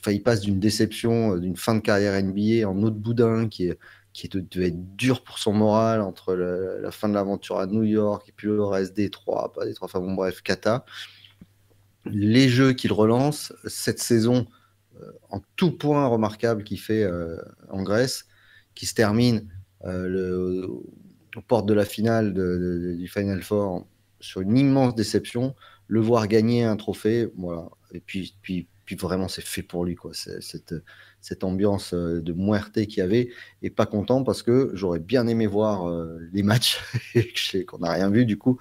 Speaker 1: il passe d'une déception, d'une fin de carrière NBA en autre boudin devait être dur pour son moral entre la fin de l'aventure à New York et puis le reste des trois, pas des trois, enfin bon bref, Kata. Les jeux qu'il relance cette saison en tout point remarquable qu'il fait en Grèce, qui se termine aux portes de la finale du Final Four sur une immense déception, le voir gagner un trophée, voilà. Et puis vraiment, c'est fait pour lui, quoi. Cette ambiance de muerte qu'il y avait, et pas content parce que j'aurais bien aimé voir les matchs qu'on n'a rien vu du coup.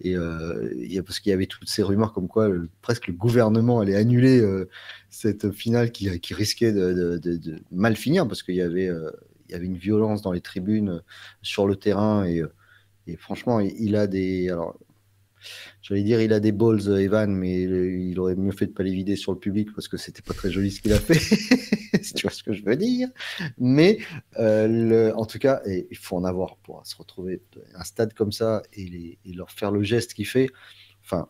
Speaker 1: Parce qu'il y avait toutes ces rumeurs comme quoi presque le gouvernement allait annuler cette finale qui risquait de mal finir parce il y avait une violence dans les tribunes, sur le terrain. Et franchement, il a des. Alors, j'allais dire, il a des balls, Evan, mais il aurait mieux fait de pas les vider sur le public parce que c'était pas très joli ce qu'il a fait, si tu vois ce que je veux dire. Mais en tout cas, il faut en avoir pour se retrouver à un stade comme ça et leur faire le geste qu'il fait. Enfin,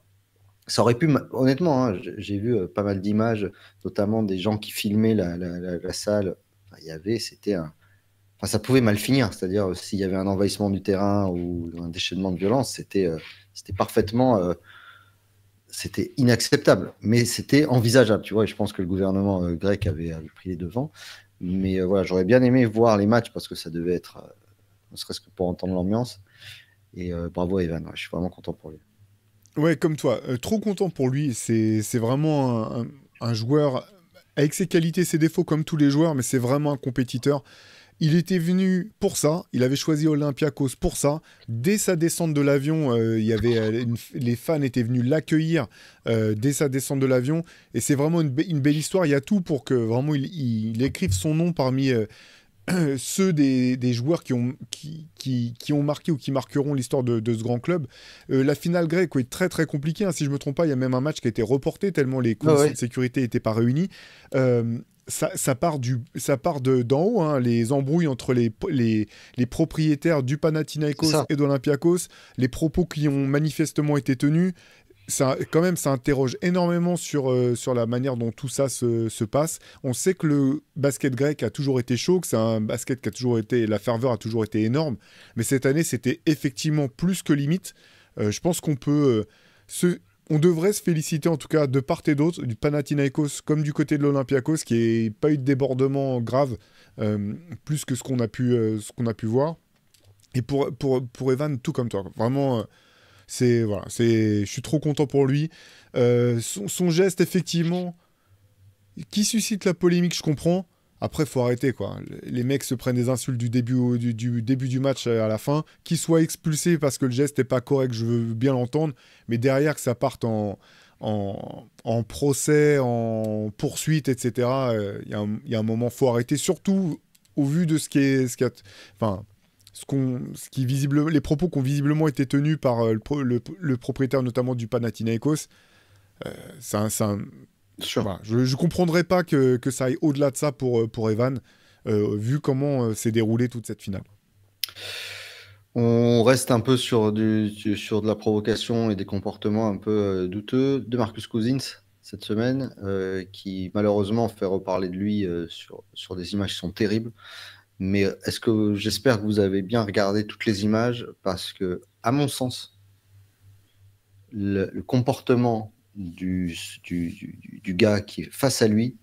Speaker 1: ça aurait pu, honnêtement, hein, j'ai vu pas mal d'images, notamment des gens qui filmaient la salle. Enfin, enfin, ça pouvait mal finir, c'est-à-dire s'il y avait un envahissement du terrain ou un déchaînement de violence, c'était parfaitement, c'était inacceptable, mais c'était envisageable, tu vois. Et je pense que le gouvernement grec avait pris les devants. Mais voilà, j'aurais bien aimé voir les matchs parce que ça devait être, ne serait-ce que pour entendre l'ambiance. Et bravo Evan, ouais, je suis vraiment content pour lui.
Speaker 2: Ouais, comme toi, trop content pour lui. C'est vraiment un joueur avec ses qualités, ses défauts comme tous les joueurs, mais c'est vraiment un compétiteur. Il était venu pour ça, il avait choisi Olympiakos pour ça. Dès sa descente de l'avion, il y avait, les fans étaient venus l'accueillir dès sa descente de l'avion. Et c'est vraiment une belle histoire. Il y a tout pour que vraiment il écrive son nom parmi ceux des joueurs qui ont marqué ou qui marqueront l'histoire de ce grand club. La finale grecque est très très compliquée, hein, si je ne me trompe pas, il y a même un match qui a été reporté tellement les
Speaker 1: Ah
Speaker 2: conditions
Speaker 1: ouais,
Speaker 2: de sécurité n'étaient pas réunies. Ça part d'en haut, hein, les embrouilles entre les propriétaires du
Speaker 1: c'est
Speaker 2: Panathinaikos
Speaker 1: ça.
Speaker 2: et d'Olympiakos, les propos qui ont manifestement été tenus. Quand même, ça interroge énormément sur la manière dont tout ça se passe. On sait que le basket grec a toujours été chaud, que c'est un basket qui a toujours été, la ferveur a toujours été énorme, mais cette année, c'était effectivement plus que limite. Je pense qu'on peut on devrait se féliciter en tout cas de part et d'autre, du Panathinaikos comme du côté de l'Olympiakos, qui n'ait pas eu de débordement grave, plus que ce qu'on a pu voir. Et pour Evan, tout comme toi. Vraiment, je suis trop content pour lui. Son geste, effectivement, qui suscite la polémique, je comprends. Après, faut arrêter, quoi. Les mecs se prennent des insultes du début du match à la fin. Qu'ils soient expulsés parce que le geste n'est pas correct, je veux bien l'entendre. Mais derrière, que ça parte en procès, en poursuite, etc., il y a un moment, faut arrêter. Surtout au vu de enfin, les propos qui ont visiblement été tenus par le propriétaire notamment du Panathinaikos. C'est
Speaker 1: Sûr.
Speaker 2: Voilà, je ne comprendrais pas que ça aille au-delà de ça pour Evan, vu comment s'est déroulée toute cette finale.
Speaker 1: On reste un peu sur de la provocation et des comportements un peu douteux de Marcus Cousins cette semaine, qui malheureusement fait reparler de lui sur des images qui sont terribles. Mais j'espère que vous avez bien regardé toutes les images parce que, à mon sens, le comportement du gars qui est face à lui,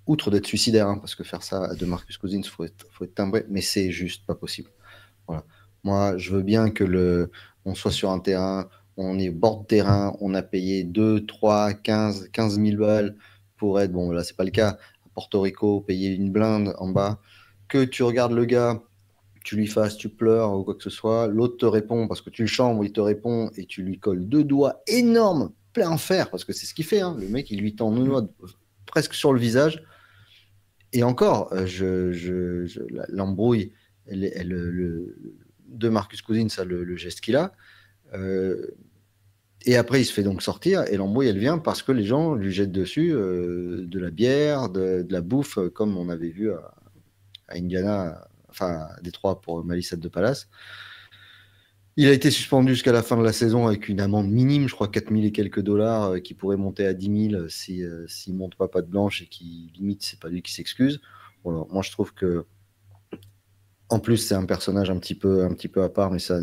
Speaker 1: outre d'être suicidaire, hein, parce que faire ça à de Marcus Cousins, faut être timbré, mais c'est juste pas possible. Voilà. Moi, je veux bien on soit sur un terrain, on est bord de terrain, on a payé 2, 3, 15 000 balles pour être, bon là c'est pas le cas, à Porto Rico, payer une blinde en bas, que tu regardes le gars, tu lui fasses, tu pleures ou quoi que ce soit, l'autre te répond parce que tu le chambres, il te répond et tu lui colles deux doigts énormes, plein fer, parce que c'est ce qu'il fait, hein. Le mec il lui tend deux
Speaker 2: Mm.
Speaker 1: doigts presque sur le visage, et encore, l'embrouille, de Marcus Cousins, ça, le geste qu'il a. Euh, et après, il se fait donc sortir, et l'embrouille, elle vient parce que les gens lui jettent dessus de la bière, de la bouffe, comme on avait vu à Indiana, enfin à Détroit pour Malice de Palace. Il a été suspendu jusqu'à la fin de la saison avec une amende minime, je crois 4 000 et quelques dollars, qui pourrait monter à 10 000 s'il monte pas patte blanche et qui limite, c'est pas lui qui s'excuse. Voilà. Moi, je trouve que en plus, c'est un personnage un petit peu à part, mais ça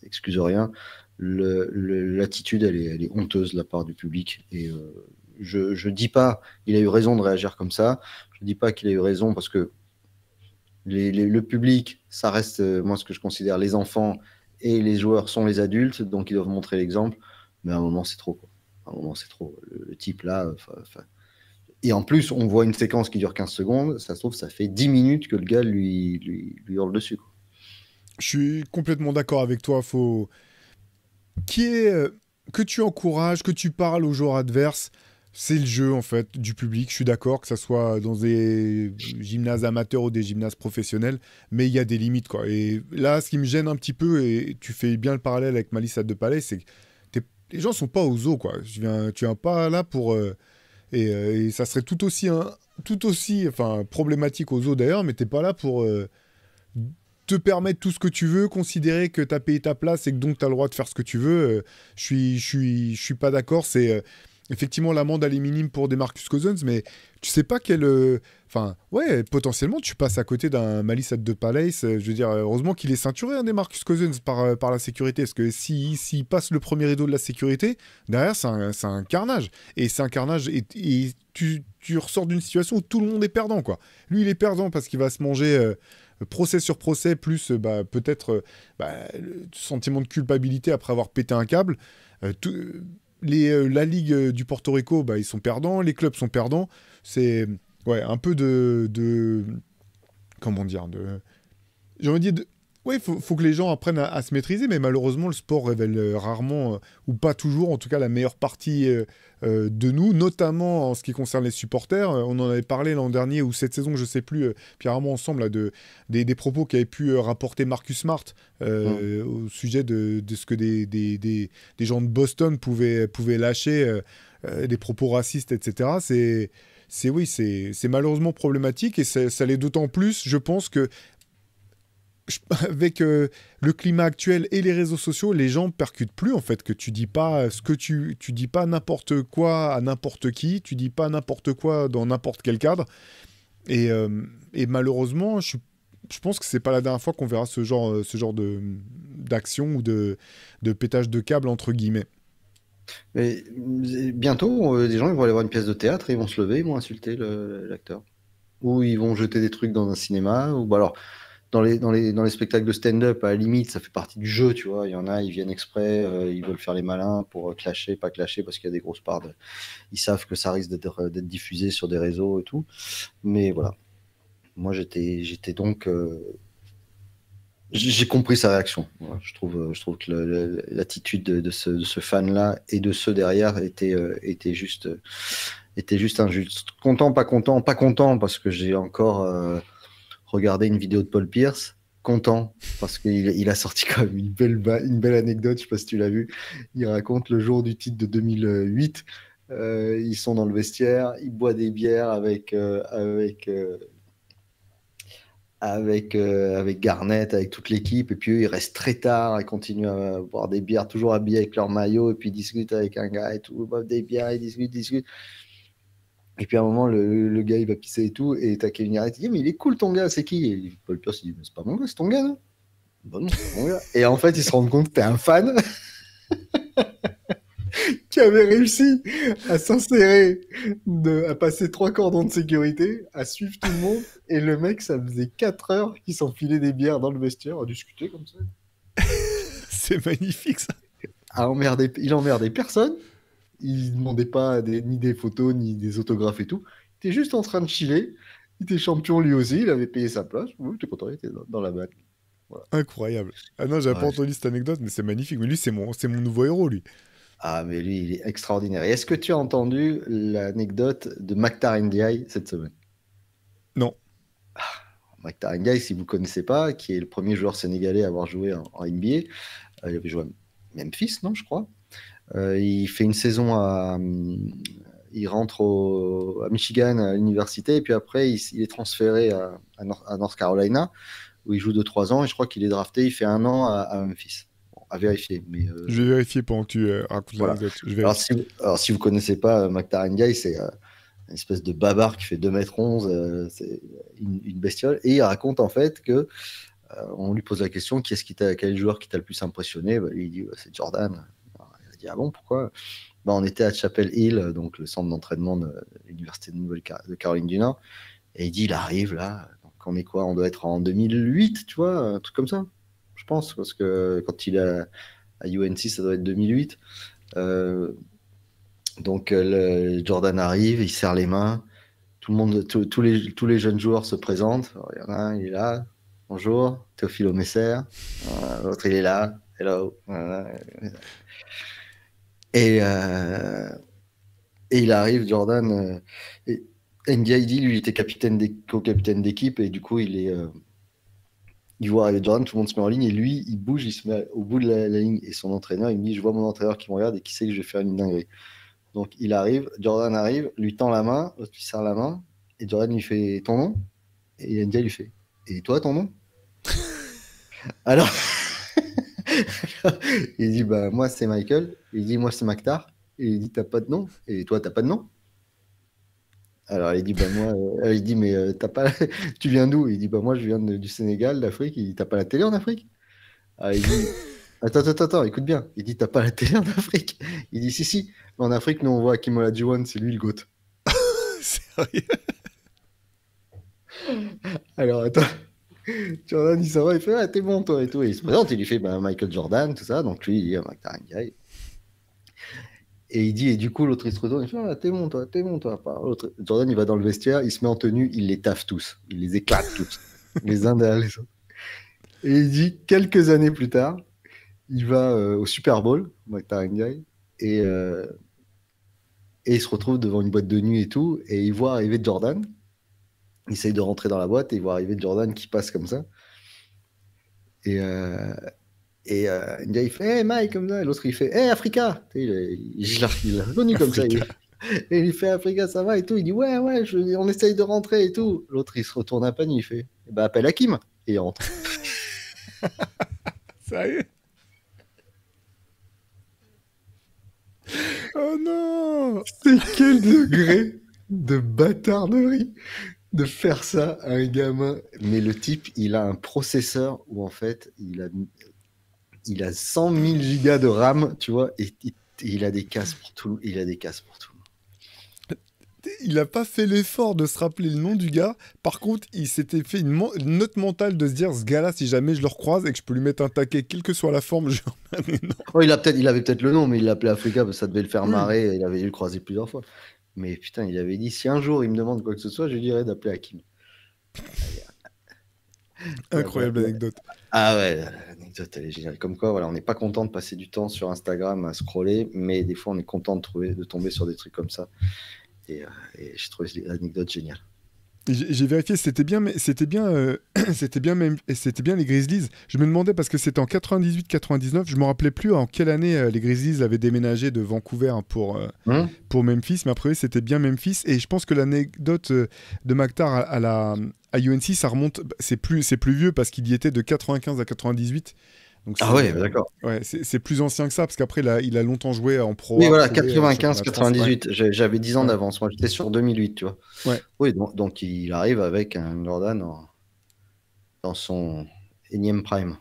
Speaker 1: excuse rien. L'attitude, elle est honteuse de la part du public. Et je dis pas il a eu raison de réagir comme ça. Je dis pas qu'il a eu raison parce que le public, ça reste, moi, ce que je considère les enfants et les joueurs sont les adultes, donc ils doivent montrer l'exemple. Mais à un moment, c'est trop, quoi. À un moment, c'est trop. Le type là, et en plus, on voit une séquence qui dure 15 secondes. Ça se trouve, ça fait 10 minutes que le gars lui hurle dessus, quoi.
Speaker 2: Je suis complètement d'accord avec toi. qui est que tu encourages, que tu parles aux joueurs adverses. C'est le jeu en fait du public. Je suis d'accord que ça soit dans des gymnases amateurs ou des gymnases professionnels, mais il y a des limites quoi. Et là, ce qui me gêne un petit peu, et tu fais bien le parallèle avec Malice de Palais, c'est que les gens sont pas aux zoo quoi. Tu viens pas là pour et ça serait tout aussi, enfin problématique aux zoo d'ailleurs, mais t'es pas là pour te permettre tout ce que tu veux, considérer que tu as payé ta place et que donc tu as le droit de faire ce que tu veux. Je suis pas d'accord. C'est effectivement l'amende elle est minime pour des Marcus Cousins, mais tu sais pas quel. Enfin, ouais, potentiellement tu passes à côté d'un Malice at the Palace. Je veux dire, heureusement qu'il est ceinturé un des Marcus Cousins par la sécurité, parce que s'il passe le premier rideau de la sécurité, derrière c'est un carnage. Et c'est un carnage et tu ressors d'une situation où tout le monde est perdant, quoi. Lui, il est perdant parce qu'il va se manger procès sur procès, plus peut-être le sentiment de culpabilité après avoir pété un câble. La Ligue du Porto Rico, ils sont perdants, les clubs sont perdants. C'est ouais, un peu de comment dire, j'ai envie de dire, ouais, faut que les gens apprennent à se maîtriser, mais malheureusement, le sport révèle rarement, ou pas toujours, en tout cas, la meilleure partie de nous, notamment en ce qui concerne les supporters. On en avait parlé l'an dernier, ou cette saison, je sais plus, Pierre Armand, ensemble, là, des propos qu'avait pu rapporter Marcus Smart
Speaker 1: Mm.
Speaker 2: au sujet de ce que des gens de Boston pouvaient lâcher, des propos racistes, etc. Oui, c'est malheureusement problématique, et ça l'est d'autant plus, je pense que avec le climat actuel et les réseaux sociaux, les gens percutent plus en fait que tu dis pas ce que tu dis pas n'importe quoi à n'importe qui, tu dis pas n'importe quoi dans n'importe quel cadre. Et malheureusement, je pense que c'est pas la dernière fois qu'on verra ce genre d'action ou de pétage de câble entre guillemets.
Speaker 1: Mais bientôt, des gens ils vont aller voir une pièce de théâtre et ils vont se lever, ils vont insulter l'acteur. Ou ils vont jeter des trucs dans un cinéma. Ou bah alors, dans les spectacles de stand-up, à la limite, ça fait partie du jeu, tu vois. Il y en a, ils viennent exprès, ils veulent faire les malins pour clasher, pas clasher, parce qu'il y a des grosses parts de... Ils savent que ça risque d'être diffusé sur des réseaux et tout. Mais voilà. Moi, j'étais donc... j'ai compris sa réaction. Voilà, je trouve que l'attitude de ce fan-là et de ceux derrière était juste injuste. Content, pas content, pas content parce que j'ai encore regardé une vidéo de Paul Pierce. Content parce qu'il a sorti quand même une belle anecdote. Je sais pas si tu l'as vu. Il raconte le jour du titre de 2008. Ils sont dans le vestiaire, ils boivent des bières avec Garnett, avec toute l'équipe, et puis eux, ils restent très tard, ils continuent à boire des bières, toujours habillés avec leur maillot, et puis ils discutent avec un gars et tout, ils boivent des bières, ils discutent. Et puis à un moment, le gars, il va pisser et tout, et t'as Kevin Garnett, il dit, mais il est cool ton gars, c'est qui? Et Paul Pierce, il dit, mais c'est pas mon gars, c'est ton gars, non? Bah non, c'est pas mon gars. Et en fait, ils se rendent compte que t'es un fan qui avait réussi à s'insérer, à passer 3 cordons de sécurité, à suivre tout le monde. Et le mec, ça faisait 4 heures qu'il s'enfilait des bières dans le vestiaire, à discuter comme ça.
Speaker 2: C'est magnifique ça.
Speaker 1: Il emmerdait personne. Il demandait pas ni des photos, ni des autographes et tout. Il était juste en train de chiller. Il était champion lui aussi. Il avait payé sa place. Oui, j'étais content, il était dans la balle. Voilà.
Speaker 2: Incroyable. Ah non, j'avais pas
Speaker 1: Ouais.
Speaker 2: entendu cette anecdote, mais c'est magnifique. Mais lui, c'est mon nouveau héros, lui.
Speaker 1: Ah, mais lui, il est extraordinaire. Et est-ce que tu as entendu l'anecdote de Maktar Ndiaye cette semaine?
Speaker 2: Non.
Speaker 1: Maktar Ndiaye, si vous ne connaissez pas, qui est le premier joueur sénégalais à avoir joué en NBA. Il avait joué à Memphis, non, je crois. Il fait une saison il rentre à Michigan à l'université, et puis après, il est transféré à North Carolina, où il joue 2-3 ans, et je crois qu'il est drafté, il fait un an à Memphis. Bon, à vérifier, mais
Speaker 2: Je vais vérifier pendant que tu racontes
Speaker 1: voilà.
Speaker 2: l'anecdote. Je
Speaker 1: Alors
Speaker 2: vérifie.
Speaker 1: si vous connaissez pas Maktar Ndiaye, c'est une espèce de bavard qui fait 2,11 m, c'est une bestiole, et il raconte en fait que on lui pose la question, quel joueur qui t'a le plus impressionné? Bah, lui, il dit, c'est Jordan. Alors, il a dit, ah bon, pourquoi? Bah, on était à Chapel Hill, donc le centre d'entraînement de l'Université de Caroline du Nord, et il dit, il arrive là, donc on est quoi? On doit être en 2008, tu vois, un truc comme ça, je pense, parce que quand il est à UNC, ça doit être 2008. Euh, donc Jordan arrive, il serre les mains, tout le monde, tous les jeunes joueurs se présentent. Alors, il y en a un, il est là, bonjour, Théophile Messer. L'autre, il est là, hello. Voilà. Et, euh, et il arrive, Jordan. Et NDID, lui, il était co-capitaine d'équipe. Et du coup, il voit arriver Jordan, tout le monde se met en ligne. Et lui, il bouge, il se met au bout de la ligne. Et son entraîneur, il me dit, je vois mon entraîneur qui me regarde et qui sait que je vais faire une dinguerie. Donc, il arrive, Jordan arrive, lui tend la main, l'autre lui serre la main. Et Jordan lui fait ton nom. Et NDI lui fait, et toi, ton nom? Alors, il dit, bah, moi, c'est Michael. Il dit, moi, c'est Maktar. Et il dit, t'as pas de nom? Et toi, t'as pas de nom? Alors, il dit, bah, moi, il dit, mais t'as pas, tu viens d'où? Il dit, bah, moi, je viens du Sénégal, d'Afrique. Il dit, t'as pas la télé en Afrique? Alors, il dit, attends, écoute bien. Il dit, t'as pas la télé en Afrique? Il dit, si, si. En Afrique, nous, on voit Hakim Olajuwon, c'est lui le GOAT.
Speaker 2: Sérieux?
Speaker 1: Alors, attends. Jordan, il s'en va, il fait, ah, t'es bon, toi, et tout. Et il se présente, il lui fait, bah, Michael Jordan, tout ça. Donc, lui, il dit, ah, Maktar Ndiaye. Et il dit, et du coup, l'autre, il se retourne, il fait, ah, t'es bon, toi. L'autre, Jordan, il va dans le vestiaire, il se met en tenue, il les taffe tous. Il les éclate tous. Les uns derrière les autres. Et il dit, quelques années plus tard, il va au Super Bowl, Maktar Ndiaye, et, euh, et il se retrouve devant une boîte de nuit et tout, et il voit arriver Jordan. Il essaye de rentrer dans la boîte, et il voit arriver Jordan qui passe comme ça. Et, euh, Ndiaye, il fait, hey Mike, comme ça. Et l'autre, il fait, hey Africa. Tu sais, il l'a reconnu comme ça.
Speaker 2: Africa.
Speaker 1: Et il fait Africa, ça va et tout. Il dit ouais, on essaye de rentrer et tout. L'autre, il se retourne à peine, il fait bah, appelle Hakim. Et il rentre.
Speaker 2: Sérieux? Oh non!
Speaker 1: C'est quel degré de bâtarderie de faire ça à un gamin. Mais le type, il a un processeur où en fait, il a 100 000 gigas de RAM, tu vois, et il a des cases pour tout. Il a des cases pour tout.
Speaker 2: Il a pas fait l'effort de se rappeler le nom du gars. Par contre, il s'était fait une note mentale de se dire, ce gars-là, si jamais je le recroise et que je peux lui mettre un taquet, quelle que soit la forme, je lui remets un énorme.
Speaker 1: Oh, il avait peut-être le nom, mais il l'appelait Africa parce que ça devait le faire marrer. Et il avait dû le croiser plusieurs fois. Mais putain, il avait dit si un jour il me demande quoi que ce soit, je lui dirais d'appeler Hakim.
Speaker 2: Incroyable anecdote.
Speaker 1: Ah ouais, l'anecdote elle est géniale. Comme quoi, voilà, on n'est pas content de passer du temps sur Instagram à scroller, mais des fois on est content de tomber sur des trucs comme ça. Et j'ai trouvé l'anecdote géniale.
Speaker 2: J'ai vérifié, c'était bien, mais c'était bien, c'était bien les Grizzlies. Je me demandais parce que c'était en 98-99, je me rappelais plus en quelle année les Grizzlies avaient déménagé de Vancouver hein, pour Memphis, mais après c'était bien Memphis. Et je pense que l'anecdote de Maktar à UNC, ça remonte, c'est plus vieux parce qu'il y était de 95 à 98. Donc
Speaker 1: ah ouais, d'accord.
Speaker 2: Ouais, c'est plus ancien que ça, parce qu'après, il a longtemps joué en pro.
Speaker 1: Oui, voilà, 95-98. J'avais 10 ans d'avance. Moi, j'étais sur 2008, tu vois.
Speaker 2: Ouais.
Speaker 1: Oui, donc il arrive avec un Jordan dans son énième prime.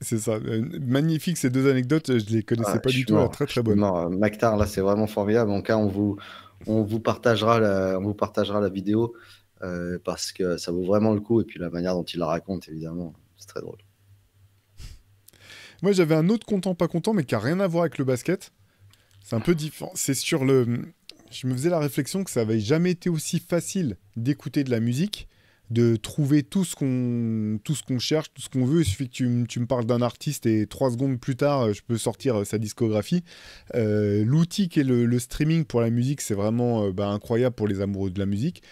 Speaker 2: C'est ça. Magnifique, ces deux anecdotes. Je les connaissais pas du tout. Là, très, très bonne.
Speaker 1: Maktar, là, c'est vraiment formidable. En cas, on vous partagera la vidéo parce que ça vaut vraiment le coup. Et puis, la manière dont il la raconte, évidemment, c'est très drôle.
Speaker 2: Moi, j'avais un autre content, pas content, mais qui a rien à voir avec le basket. C'est un peu différent. C'est sur le. Je me faisais la réflexion que ça avait jamais été aussi facile d'écouter de la musique, de trouver tout ce qu'on cherche, tout ce qu'on veut. Il suffit que tu me parles d'un artiste et 3 secondes plus tard, je peux sortir sa discographie. L'outil qui est le streaming pour la musique, c'est vraiment incroyable pour les amoureux de la musique.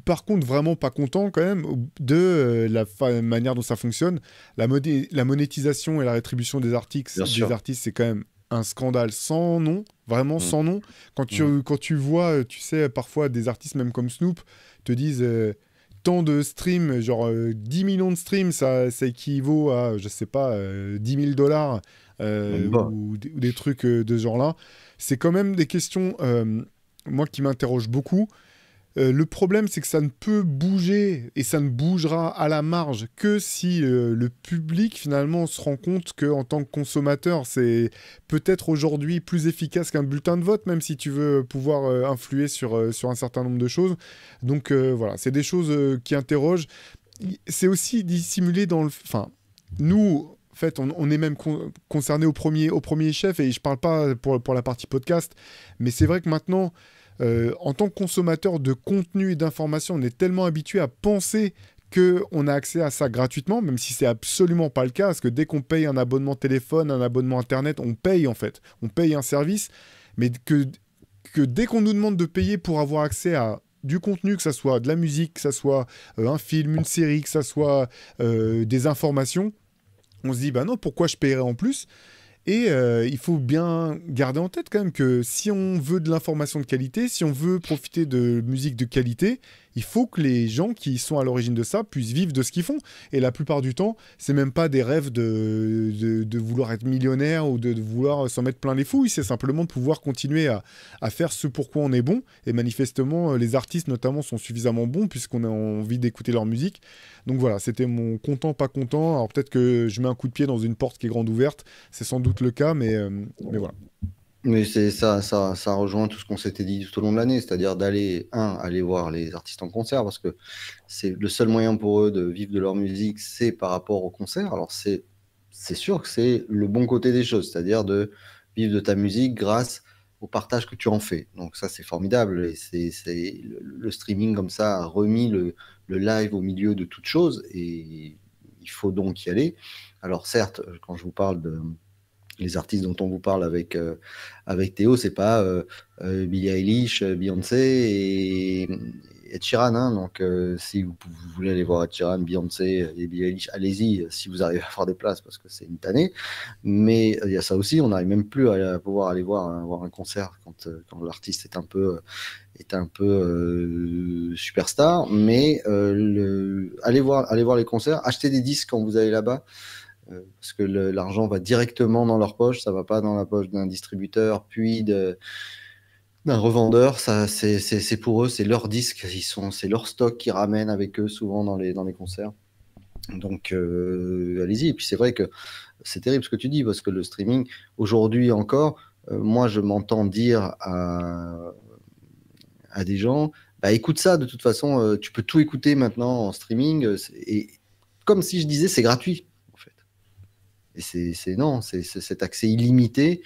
Speaker 2: Par contre, vraiment pas content quand même de la manière dont ça fonctionne. La monétisation et la rétribution des artistes, c'est quand même un scandale sans nom, vraiment sans nom. Quand tu vois, tu sais, parfois des artistes même comme Snoop te disent tant de streams, genre 10 millions de streams, ça équivaut à, je sais pas, 10 000 dollars ou des trucs de ce genre-là. C'est quand même des questions, moi, qui m'interrogent beaucoup. Le problème, c'est que ça ne peut bouger et ça ne bougera à la marge que si le public, finalement, se rend compte qu'en tant que consommateur, c'est peut-être aujourd'hui plus efficace qu'un bulletin de vote, même si tu veux pouvoir influer sur un certain nombre de choses. Donc voilà, c'est des choses qui interrogent. C'est aussi dissimulé dans le... Enfin, nous... En fait, on est même concerné au premier chef, et je parle pas pour la partie podcast, mais c'est vrai que maintenant... en tant que consommateur de contenu et d'information, on est tellement habitué à penser qu'on a accès à ça gratuitement, même si c'est absolument pas le cas, parce que dès qu'on paye un abonnement téléphone, un abonnement internet, on paye en fait, on paye un service, mais que dès qu'on nous demande de payer pour avoir accès à du contenu, que ça soit de la musique, que ça soit un film, une série, que ça soit des informations, on se dit bah non, pourquoi je paierais en plus? Et il faut bien garder en tête quand même que si on veut de l'information de qualité, si on veut profiter de musique de qualité, il faut que les gens qui sont à l'origine de ça puissent vivre de ce qu'ils font. Et la plupart du temps, c'est même pas des rêves de vouloir être millionnaire ou de vouloir s'en mettre plein les fouilles, c'est simplement de pouvoir continuer à faire ce pour quoi on est bon. Et manifestement, les artistes notamment sont suffisamment bons puisqu'on a envie d'écouter leur musique. Donc voilà, c'était mon content, pas content. Alors peut-être que je mets un coup de pied dans une porte qui est grande ouverte, c'est sans doute le cas, mais voilà.
Speaker 1: Mais c'est ça rejoint tout ce qu'on s'était dit tout au long de l'année, c'est-à-dire aller voir les artistes en concert, parce que c'est le seul moyen pour eux de vivre de leur musique, c'est par rapport au concert. Alors c'est sûr que c'est le bon côté des choses, c'est-à-dire de vivre de ta musique grâce au partage que tu en fais. Donc ça, c'est formidable. Et le streaming comme ça a remis le live au milieu de toute chose, et il faut donc y aller. Alors certes, quand je vous parle de les artistes dont on vous parle avec Théo, c'est pas Billie Eilish, Beyoncé et Ed Sheeran. Hein. Donc, si vous voulez aller voir Ed Sheeran, Beyoncé et Billie Eilish, allez-y si vous arrivez à avoir des places, parce que c'est une tannée. Mais il y a ça aussi, on n'arrive même plus à pouvoir aller voir un concert quand l'artiste est un peu superstar. Mais allez voir les concerts, achetez des disques quand vous allez là-bas. Parce que l'argent va directement dans leur poche, ça va pas dans la poche d'un distributeur, puis d'un revendeur. Ça, c'est pour eux, c'est leur disque, c'est leur stock qu'ils ramènent avec eux souvent dans les concerts. Donc allez-y. Et puis c'est vrai que c'est terrible ce que tu dis, parce que le streaming, aujourd'hui encore, moi je m'entends dire à des gens, bah écoute ça, de toute façon, tu peux tout écouter maintenant en streaming, et comme si je disais c'est gratuit. Et non, c'est cet accès illimité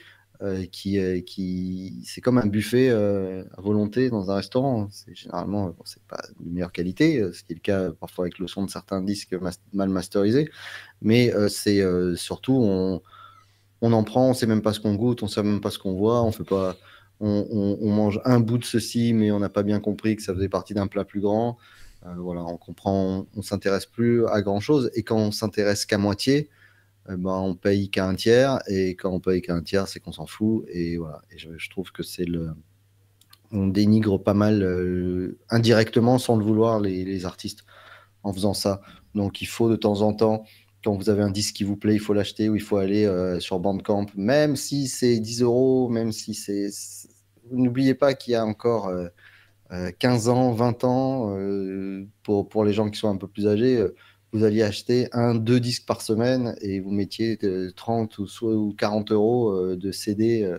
Speaker 1: qui c'est comme un buffet à volonté dans un restaurant. C'est généralement, bon, c'est pas de meilleure qualité, ce qui est le cas parfois avec le son de certains disques mal masterisés, mais c'est surtout on en prend, on sait même pas ce qu'on goûte, on sait même pas ce qu'on voit, on fait pas, on mange un bout de ceci, mais on n'a pas bien compris que ça faisait partie d'un plat plus grand. Voilà, on comprend, on s'intéresse plus à grand chose, et quand on s'intéresse qu'à moitié, ben, on paye qu'à un tiers, et quand on paye qu'à un tiers, c'est qu'on s'en fout. Et voilà. Et je trouve que on dénigre pas mal indirectement, sans le vouloir, les artistes en faisant ça. Donc il faut de temps en temps, quand vous avez un disque qui vous plaît, il faut l'acheter, ou il faut aller sur Bandcamp, même si c'est 10 euros, même si c'est. N'oubliez pas qu'il y a encore 15 ans, 20 ans, pour les gens qui sont un peu plus âgés, vous alliez acheter 2 disques par semaine, et vous mettiez 30 ou 40 euros de CD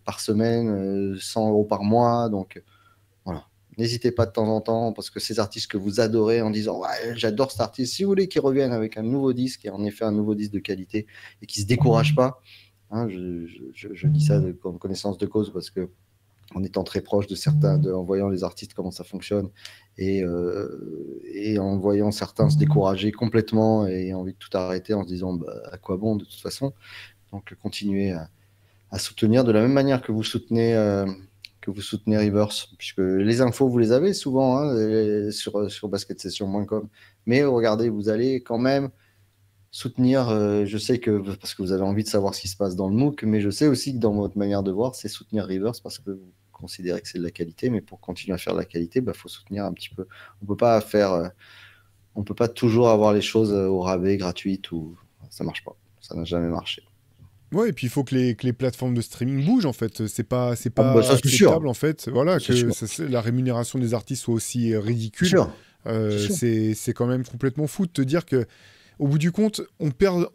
Speaker 1: par semaine, 100 euros par mois. Donc voilà, n'hésitez pas de temps en temps, parce que ces artistes que vous adorez en disant ouais, j'adore cet artiste, si vous voulez qu'il revienne avec un nouveau disque, et en effet un nouveau disque de qualité, et qui ne se décourage pas, hein, je dis ça comme connaissance de cause, parce que en étant très proche de certains, en voyant les artistes comment ça fonctionne, et en voyant certains se décourager complètement et envie de tout arrêter en se disant bah, à quoi bon de toute façon. Donc continuez à soutenir de la même manière que vous soutenez Rivers, puisque les infos vous les avez souvent, hein, sur basketsession.com, mais regardez, vous allez quand même soutenir, je sais que parce que vous avez envie de savoir ce qui se passe dans le MOOC, mais je sais aussi que dans votre manière de voir, c'est soutenir Rivers parce que vous considérez que c'est de la qualité, mais pour continuer à faire de la qualité, bah, faut soutenir un petit peu. On peut pas on peut pas toujours avoir les choses au rabais, gratuites, ou ça marche pas. Ça n'a jamais marché.
Speaker 2: Ouais, et puis il faut que les plateformes de streaming bougent en fait. C'est
Speaker 1: Ah, bah,
Speaker 2: pas
Speaker 1: ça c'est sûr.
Speaker 2: acceptable en fait. Voilà,
Speaker 1: C'est
Speaker 2: que
Speaker 1: sûr.
Speaker 2: la rémunération des artistes soit aussi
Speaker 1: C'est
Speaker 2: ridicule.
Speaker 1: sûr. C'est sûr.
Speaker 2: C'est quand même complètement fou de te dire que au bout du compte, on perd.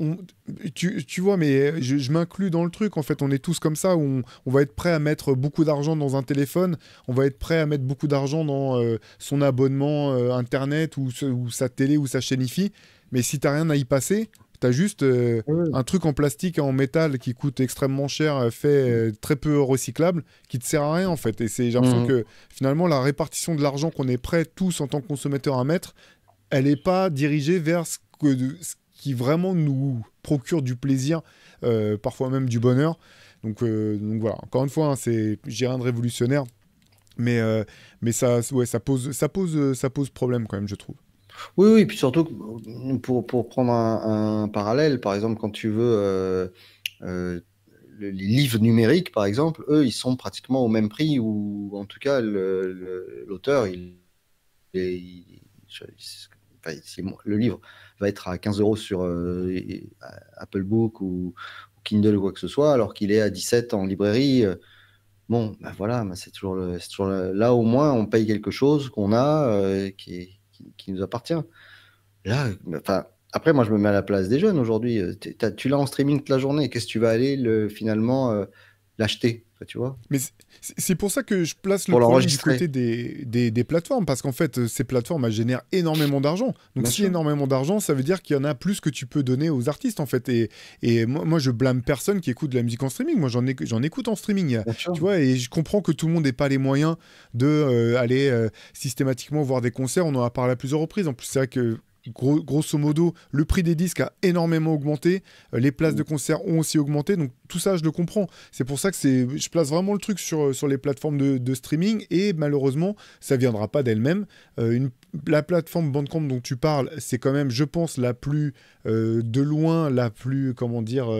Speaker 2: Tu vois, mais je m'inclus dans le truc. En fait, on est tous comme ça. On va être prêt à mettre beaucoup d'argent dans un téléphone. On va être prêt à mettre beaucoup d'argent dans son abonnement Internet ou sa télé ou sa chaîne IFI. Mais si t'as rien à y passer, t'as juste
Speaker 1: Ouais.
Speaker 2: un truc en plastique et en métal qui coûte extrêmement cher, fait très peu recyclable, qui te sert à rien en fait. Et j'ai l'impression
Speaker 1: Mhm.
Speaker 2: que finalement, la répartition de l'argent qu'on est prêt tous en tant que consommateurs à mettre, elle n'est pas dirigée vers ce qui vraiment nous procure du plaisir, parfois même du bonheur. Donc voilà, encore une fois, hein, j'ai rien de révolutionnaire, mais ça pose problème quand même, je trouve.
Speaker 1: Oui, oui, puis surtout, pour prendre un parallèle, par exemple, quand tu veux euh, les livres numériques, par exemple, eux, ils sont pratiquement au même prix, ou en tout cas, l'auteur, enfin, le livre va être à 15 euros sur Apple Book ou Kindle ou quoi que ce soit, alors qu'il est à 17 en librairie. Bon, ben voilà, ben c'est toujours là, au moins, on paye quelque chose qu'on a qui nous appartient. Là, enfin, après, moi, je me mets à la place des jeunes aujourd'hui. Tu l'as en streaming toute la journée. Qu'est-ce que tu vas aller finalement l'acheter, tu vois,
Speaker 2: Mais c'est pour ça que je place le
Speaker 1: pour
Speaker 2: problème du
Speaker 1: l'enregistrer.
Speaker 2: côté des plateformes, parce qu'en fait, ces plateformes, elles génèrent énormément d'argent. Donc,
Speaker 1: Bien
Speaker 2: si
Speaker 1: sûr.
Speaker 2: énormément d'argent, ça veut dire qu'il y en a plus que tu peux donner aux artistes, en fait. Et moi, je blâme personne qui écoute de la musique en streaming. Moi, j'en écoute en streaming,
Speaker 1: Bien sûr.
Speaker 2: tu vois, et je comprends que tout le monde n'ait pas les moyens de aller systématiquement voir des concerts. On en a parlé à plusieurs reprises. En plus, c'est vrai que grosso modo, le prix des disques a énormément augmenté, les places de concert ont aussi augmenté, donc tout ça, je le comprends. C'est pour ça que je place vraiment le truc sur les plateformes de streaming, et malheureusement, ça viendra pas d'elle-même. La plateforme Bandcamp dont tu parles, c'est quand même, je pense, la plus, de loin, la plus, comment dire,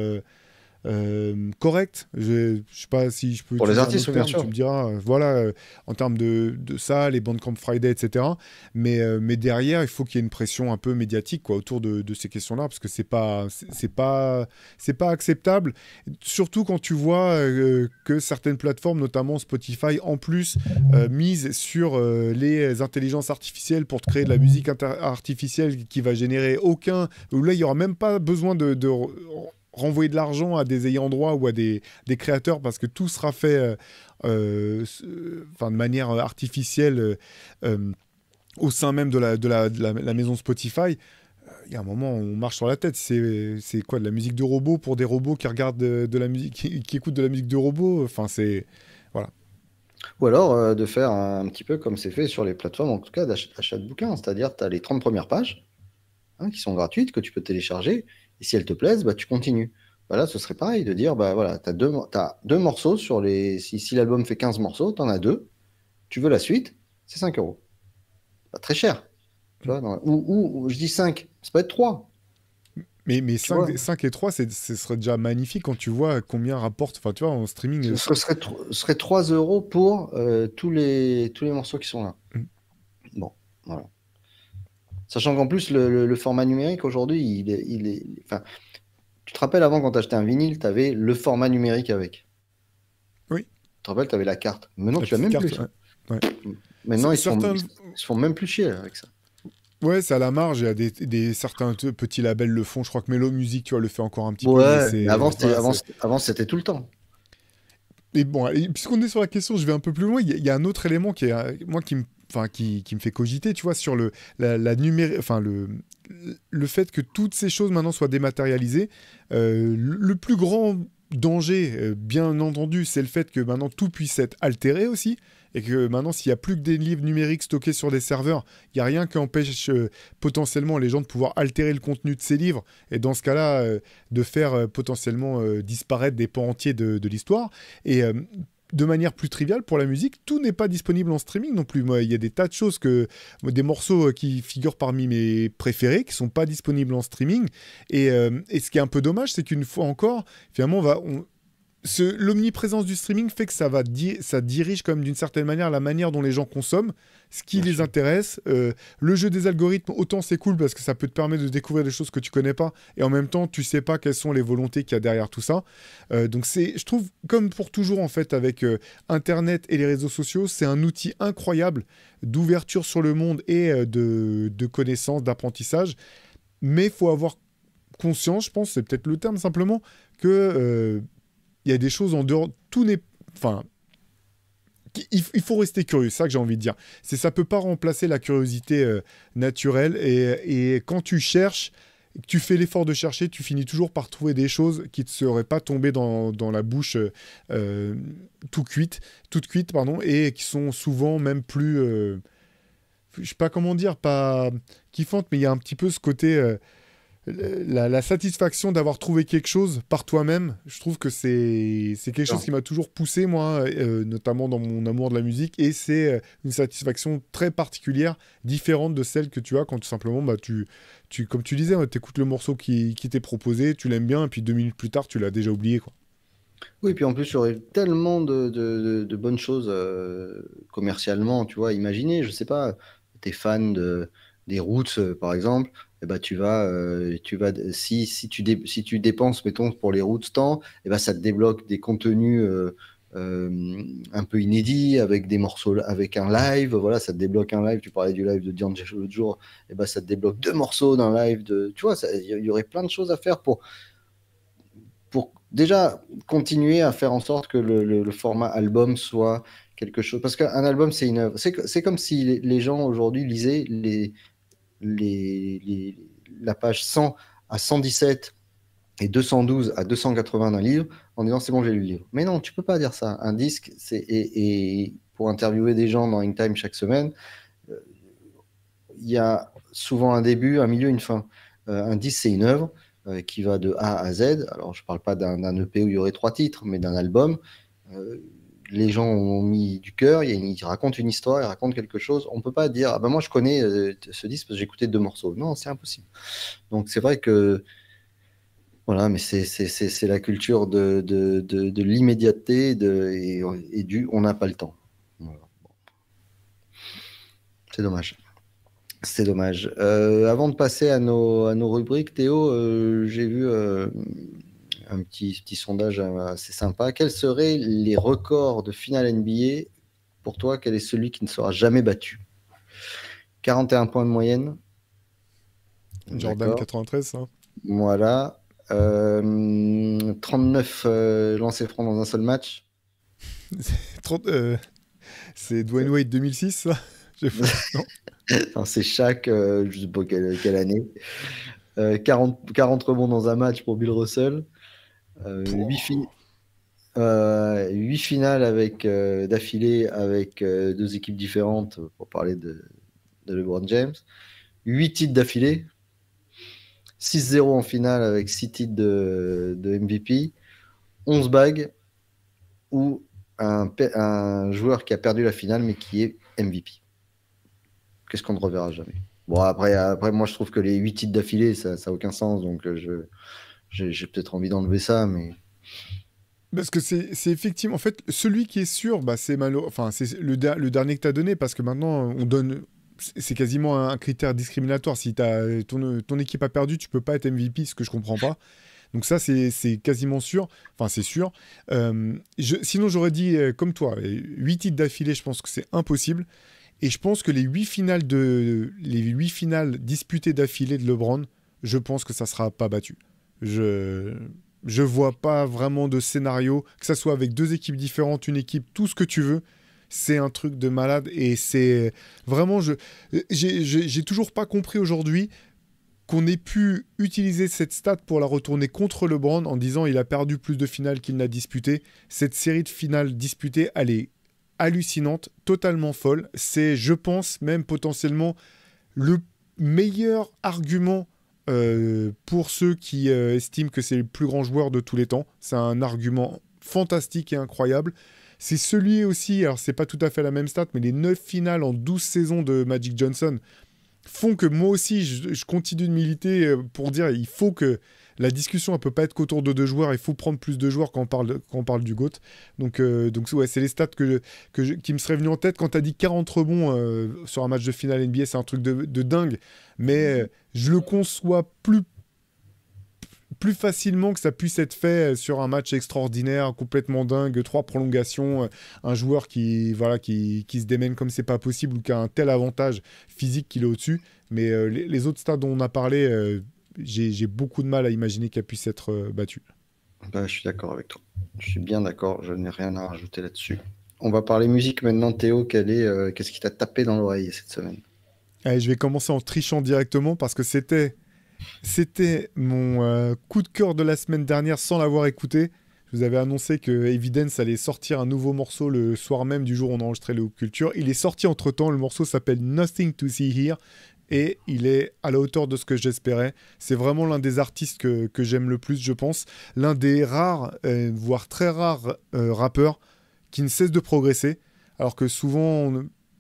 Speaker 2: correct. Je sais pas si je peux
Speaker 1: Pour les
Speaker 2: utiliser un
Speaker 1: artistes,
Speaker 2: autre
Speaker 1: oui, bien
Speaker 2: terme, tu
Speaker 1: sûr.
Speaker 2: me diras. Voilà, en termes de ça, les Bandcamp Friday, etc. Mais derrière, il faut qu'il y ait une pression un peu médiatique quoi, autour de ces questions-là, parce que c'est pas acceptable. Surtout quand tu vois que certaines plateformes, notamment Spotify, en plus, misent sur les intelligences artificielles pour te créer de la musique artificielle qui va générer aucun... Où là, il n'y aura même pas besoin de renvoyer de l'argent à des ayants droit ou à des créateurs parce que tout sera fait de manière artificielle au sein même de la maison Spotify. Il y a un moment, on marche sur la tête. C'est quoi, de la musique de robot pour des robots qui regardent de la musique, qui écoutent de la musique de robot. Enfin, c'est... Voilà.
Speaker 1: Ou alors de faire un petit peu comme c'est fait sur les plateformes, en tout cas d'achat de bouquins. C'est-à-dire, tu as les 30 premières pages qui sont gratuites, que tu peux télécharger. Et si elles te plaisent, bah, tu continues. Bah, là, ce serait pareil, de dire, bah, voilà, t'as deux morceaux sur les... Si l'album fait 15 morceaux, tu en as deux. Tu veux la suite, c'est 5 euros. Pas très cher. Tu vois, ou je dis 5, ça peut être 3.
Speaker 2: Mais
Speaker 1: Tu vois,
Speaker 2: 5 et 3, ce serait déjà magnifique quand tu vois combien rapporte. Enfin, tu vois, en streaming.
Speaker 1: ce serait 3 euros pour tous les morceaux qui sont là. Bon, voilà. Sachant qu'en plus, le format numérique aujourd'hui, enfin, tu te rappelles avant quand tu achetais un vinyle, tu avais le format numérique avec.
Speaker 2: Oui,
Speaker 1: Tu te rappelles, tu avais la carte. Maintenant,
Speaker 2: la
Speaker 1: tu l'as
Speaker 2: petite
Speaker 1: même
Speaker 2: carte.
Speaker 1: plus,
Speaker 2: Ouais.
Speaker 1: ça.
Speaker 2: Ouais.
Speaker 1: Maintenant,
Speaker 2: Certains,
Speaker 1: ils se font même plus chier avec ça.
Speaker 2: ouais, c'est à la marge. Il y a certains petits labels le font. Je crois que Mellow Music, tu vois, le fait encore un petit peu, mais
Speaker 1: Ouais, mais
Speaker 2: c'est voilà.
Speaker 1: avant, c'était tout le temps.
Speaker 2: Et bon, et puisqu'on est sur la question, je vais un peu plus loin. Il y a un autre élément qui est moi qui me fait cogiter, tu vois, sur le fait que toutes ces choses maintenant soient dématérialisées. Le plus grand danger, bien entendu, c'est le fait que maintenant tout puisse être altéré aussi. Et que maintenant, s'il n'y a plus que des livres numériques stockés sur des serveurs, il n'y a rien qui empêche potentiellement les gens de pouvoir altérer le contenu de ces livres. Et dans ce cas-là, de faire potentiellement disparaître des pans entiers de l'histoire. Et de manière plus triviale, pour la musique, tout n'est pas disponible en streaming non plus. Moi, il y a des tas de choses des morceaux qui figurent parmi mes préférés, qui sont pas disponibles en streaming. Et ce qui est un peu dommage, c'est qu'une fois encore, finalement, l'omniprésence du streaming fait que ça dirige quand même d'une certaine manière la manière dont les gens consomment, ce qui
Speaker 1: Bien
Speaker 2: les
Speaker 1: sûr.
Speaker 2: intéresse. Le jeu des algorithmes, autant c'est cool parce que ça peut te permettre de découvrir des choses que tu connais pas, et en même temps tu sais pas quelles sont les volontés qu'il y a derrière tout ça. Donc je trouve, comme pour toujours en fait avec Internet et les réseaux sociaux, c'est un outil incroyable d'ouverture sur le monde et de connaissances, d'apprentissage. Mais il faut avoir conscience, je pense, c'est peut-être le terme simplement, que il y a des choses en dehors. Tout n'est. Enfin. Il faut rester curieux, c'est ça que j'ai envie de dire. Ça peut pas remplacer la curiosité naturelle. Et quand tu cherches, que tu fais l'effort de chercher, tu finis toujours par trouver des choses qui ne te seraient pas tombées dans la bouche toute cuite, pardon, et qui sont souvent même plus. je sais pas comment dire, pas kiffante, mais il y a un petit peu ce côté, la satisfaction d'avoir trouvé quelque chose par toi-même. Je trouve que c'est quelque chose qui m'a toujours poussé, moi, notamment dans mon amour de la musique, et c'est une satisfaction très particulière, différente de celle que tu as quand tout simplement, bah, comme tu disais, tu écoutes le morceau qui t'est proposé, tu l'aimes bien, et puis 2 minutes plus tard, tu l'as déjà oublié, quoi.
Speaker 1: Oui, puis en plus, il y aurait tellement de bonnes choses commercialement, tu vois. Imaginez, je sais pas, t'es fan des Roots, par exemple, eh ben, si tu dépenses, mettons, pour les Roots tant, eh ben, ça te débloque des contenus un peu inédits, avec des morceaux, avec un live, voilà, ça te débloque un live. Tu parlais du live de D'Angelo l'autre jour, eh ben, ça te débloque 2 morceaux d'un live tu vois, il y aurait plein de choses à faire pour déjà continuer à faire en sorte que le format album soit quelque chose. Parce qu'un album, c'est une œuvre. C'est comme si les gens aujourd'hui lisaient la page 100 à 117 et 212 à 280 d'un livre en disant c'est bon, j'ai lu le livre. Mais non, tu peux pas dire ça. Un disque, et pour interviewer des gens dans Time chaque semaine, euh, il y a souvent un début, un milieu, une fin. Un disque, c'est une œuvre qui va de A à Z. Alors, je ne parle pas d'un EP où il y aurait 3 titres, mais d'un album. Euh, les gens ont mis du cœur, ils racontent une histoire, ils racontent quelque chose. On ne peut pas dire, ah ben moi je connais ce disque parce que j'ai écouté 2 morceaux. Non, c'est impossible. Donc c'est vrai que, voilà, mais c'est la culture de l'immédiateté et du on n'a pas le temps. Voilà. C'est dommage. C'est dommage. Avant de passer à nos rubriques, Théo, j'ai vu un petit sondage assez sympa. Quels seraient les records de finale NBA pour toi? Quel est celui qui ne sera jamais battu? 41 points de moyenne.
Speaker 2: Jordan
Speaker 1: D'accord.
Speaker 2: 93, ça.
Speaker 1: Voilà. 39 lancers francs dans un seul match.
Speaker 2: 30, c'est Dwayne Wade 2006, ça. Non.
Speaker 1: Non, c'est Shaq, je ne sais pas quelle année. 40 rebonds dans un match pour Bill Russell. 8 finales d'affilée avec 2 équipes différentes pour parler de LeBron James. 8 titres d'affilée. 6-0 en finale avec 6 titres de MVP. 11 bagues ou un joueur qui a perdu la finale mais qui est MVP. Qu'est-ce qu'on ne reverra jamais? Bon, après, moi, je trouve que les 8 titres d'affilée, ça n'a aucun sens. Donc, j'ai peut-être envie d'enlever ça, mais
Speaker 2: Parce que c'est effectivement, en fait, celui qui est sûr, bah, c'est enfin, c'est le dernier que tu as donné, parce que maintenant, on donne, c'est quasiment un critère discriminatoire. Si ton équipe a perdu, tu peux pas être MVP, ce que je comprends pas. Donc ça, c'est quasiment sûr. Enfin, c'est sûr. Sinon, j'aurais dit, comme toi, 8 titres d'affilée, je pense que c'est impossible. Et je pense que les 8 finales disputées d'affilée de LeBron, je pense que ça sera pas battu. Je, je vois pas vraiment de scénario, que ça soit avec 2 équipes différentes, une équipe, tout ce que tu veux. C'est un truc de malade et c'est vraiment, j'ai toujours pas compris aujourd'hui qu'on ait pu utiliser cette stat pour la retourner contre LeBron en disant il a perdu plus de finales qu'il n'a disputé. Cette série de finales disputées, elle est hallucinante, totalement folle. C'est, je pense, même potentiellement le meilleur argument pour ceux qui estiment que c'est le plus grand joueur de tous les temps. C'est un argument fantastique et incroyable. C'est celui aussi, alors c'est pas tout à fait la même stat, mais les 9 finales en 12 saisons de Magic Johnson font que moi aussi, je continue de militer pour dire il faut que la discussion ne peut pas être qu'autour de 2 joueurs, il faut prendre plus de joueurs quand on parle du GOAT. Donc ouais, c'est les stats qui me seraient venus en tête. Quand tu as dit 40 rebonds sur un match de finale NBA, c'est un truc de dingue, mais je le conçois plus facilement que ça puisse être fait sur un match extraordinaire, complètement dingue, 3 prolongations, un joueur qui se démène comme c'est pas possible ou qui a un tel avantage physique qu'il est au-dessus. Mais les autres stades dont on a parlé, j'ai beaucoup de mal à imaginer qu'elle puisse être battue.
Speaker 1: bah, je suis d'accord avec toi. Je suis bien d'accord, je n'ai rien à rajouter là-dessus. On va parler musique maintenant, Théo. Qu'est-ce qui t'a tapé dans l'oreille cette semaine?
Speaker 2: Allez, je vais commencer en trichant directement parce que c'était mon coup de cœur de la semaine dernière sans l'avoir écouté. Je vous avais annoncé que Evidence allait sortir un nouveau morceau le soir même du jour où on a enregistré le Hoop Culture. Il est sorti entre-temps, le morceau s'appelle Nothing to See Here et il est à la hauteur de ce que j'espérais. C'est vraiment l'un des artistes que j'aime le plus, je pense. L'un des rares, voire très rares rappeurs qui ne cesse de progresser. Alors que souvent,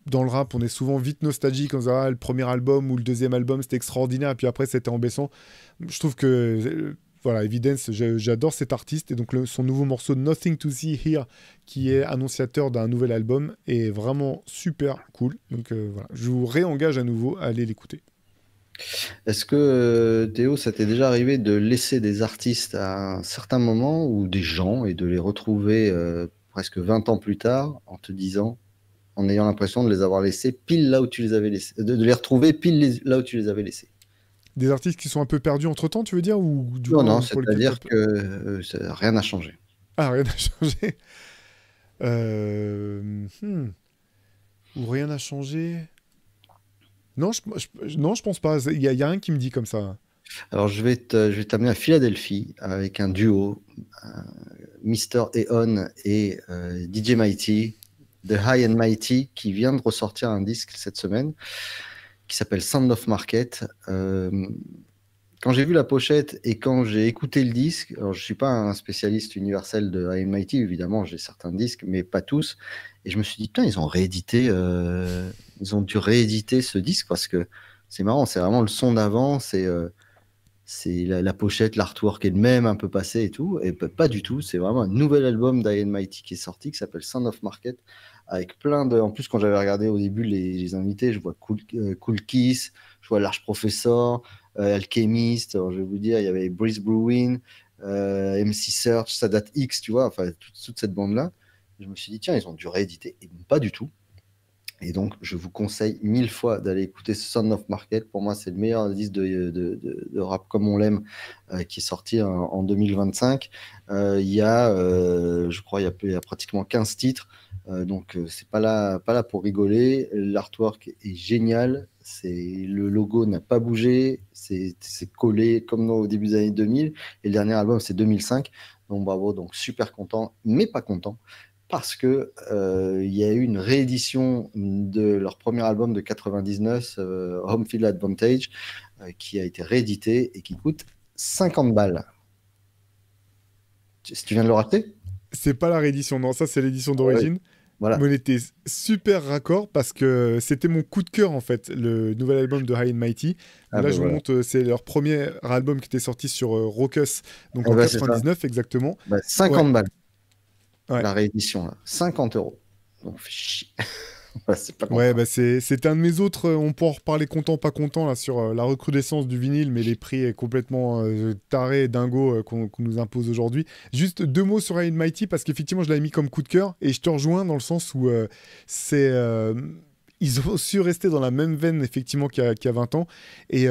Speaker 2: dans le rap, on est souvent vite nostalgique. On se dit, ah, le premier album ou le deuxième album, c'était extraordinaire. Et puis après, c'était en baissant. Je trouve que, voilà, Evidence, j'adore cet artiste. Et donc, son nouveau morceau Nothing to See Here, qui est annonciateur d'un nouvel album, est vraiment super cool. Donc, voilà, je vous réengage à nouveau à aller l'écouter.
Speaker 1: Est-ce que, Théo, ça t'est déjà arrivé de laisser des artistes à un certain moment ou des gens et de les retrouver presque 20 ans plus tard en te disant, en ayant l'impression de les avoir laissés pile là où tu les avais laissés, de les retrouver là où tu les avais laissés?
Speaker 2: Des artistes qui sont un peu perdus entre-temps, tu veux dire, ou du
Speaker 1: Non,
Speaker 2: coup,
Speaker 1: non,
Speaker 2: pour lesquels
Speaker 1: c'est-à-dire que rien n'a changé.
Speaker 2: Ah, rien n'a changé. Hmm. Ou rien n'a changé. Non, non, je pense pas. Il y a rien qui me dit comme ça.
Speaker 1: Alors, je vais t'amener à Philadelphie avec un duo, Mister Eon et DJ Mighty, The High and Mighty, qui vient de ressortir un disque cette semaine qui s'appelle Sound of Market. Quand j'ai vu la pochette et quand j'ai écouté le disque, alors je suis pas un spécialiste universel de High and Mighty, évidemment, j'ai certains disques, mais pas tous. Et je me suis dit, putain, ils ont dû rééditer ce disque parce que c'est marrant, c'est vraiment le son d'avant, c'est la pochette, l'artwork est le même, un peu passé et tout, et pas du tout. C'est vraiment un nouvel album d'Iron Mighty qui est sorti, qui s'appelle Sound of Market, avec plein de. En plus, quand j'avais regardé au début les invités, je vois Cool Kiss, je vois Large Professor, Alchemist. Alors, je vais vous dire, il y avait Breeze Brewin, MC Search, Sadat X, tu vois, enfin toute cette bande-là. Je me suis dit, tiens, ils ont dû rééditer, et pas du tout. Et donc, je vous conseille 1000 fois d'aller écouter Sound of Market. Pour moi, c'est le meilleur disque de rap comme on l'aime qui est sorti en 2025. Je crois, il y a pratiquement 15 titres. Donc, c'est pas là pour rigoler. L'artwork est génial. Le logo n'a pas bougé. C'est collé comme au début des années 2000. Et le dernier album, c'est 2005. Donc, bravo. Donc, super content, mais pas content parce que il y a eu une réédition de leur premier album de 99, Home Field Advantage, qui a été réédité et qui coûte 50 balles. Si tu viens de le rater?
Speaker 2: C'est pas la réédition, non, ça c'est l'édition
Speaker 1: Ouais,
Speaker 2: d'origine.
Speaker 1: voilà.
Speaker 2: Mais on était super raccord parce que c'était mon coup de cœur en fait, le nouvel album de High and Mighty.
Speaker 1: Ah
Speaker 2: Là,
Speaker 1: ben
Speaker 2: je vous
Speaker 1: voilà.
Speaker 2: montre, c'est leur premier album qui était sorti sur Rawkus, donc
Speaker 1: Ah
Speaker 2: en
Speaker 1: ben c'est ça.
Speaker 2: 99 exactement.
Speaker 1: Bah,
Speaker 2: Ouais,
Speaker 1: 50 balles,
Speaker 2: ouais.
Speaker 1: la réédition, là. 50 euros. Donc, fait chier. Ouais, c'est pas
Speaker 2: Ouais,
Speaker 1: content.
Speaker 2: bah c'était un de mes autres, on peut en reparler content, pas content, là, sur la recrudescence du vinyle, mais les prix est complètement tarés et dingo qu'on nous impose aujourd'hui. Juste deux mots sur Iron Mighty, parce qu'effectivement, je l'avais mis comme coup de cœur, et je te rejoins dans le sens où c'est... ils ont su rester dans la même veine, effectivement, qu'il y a 20 ans. Et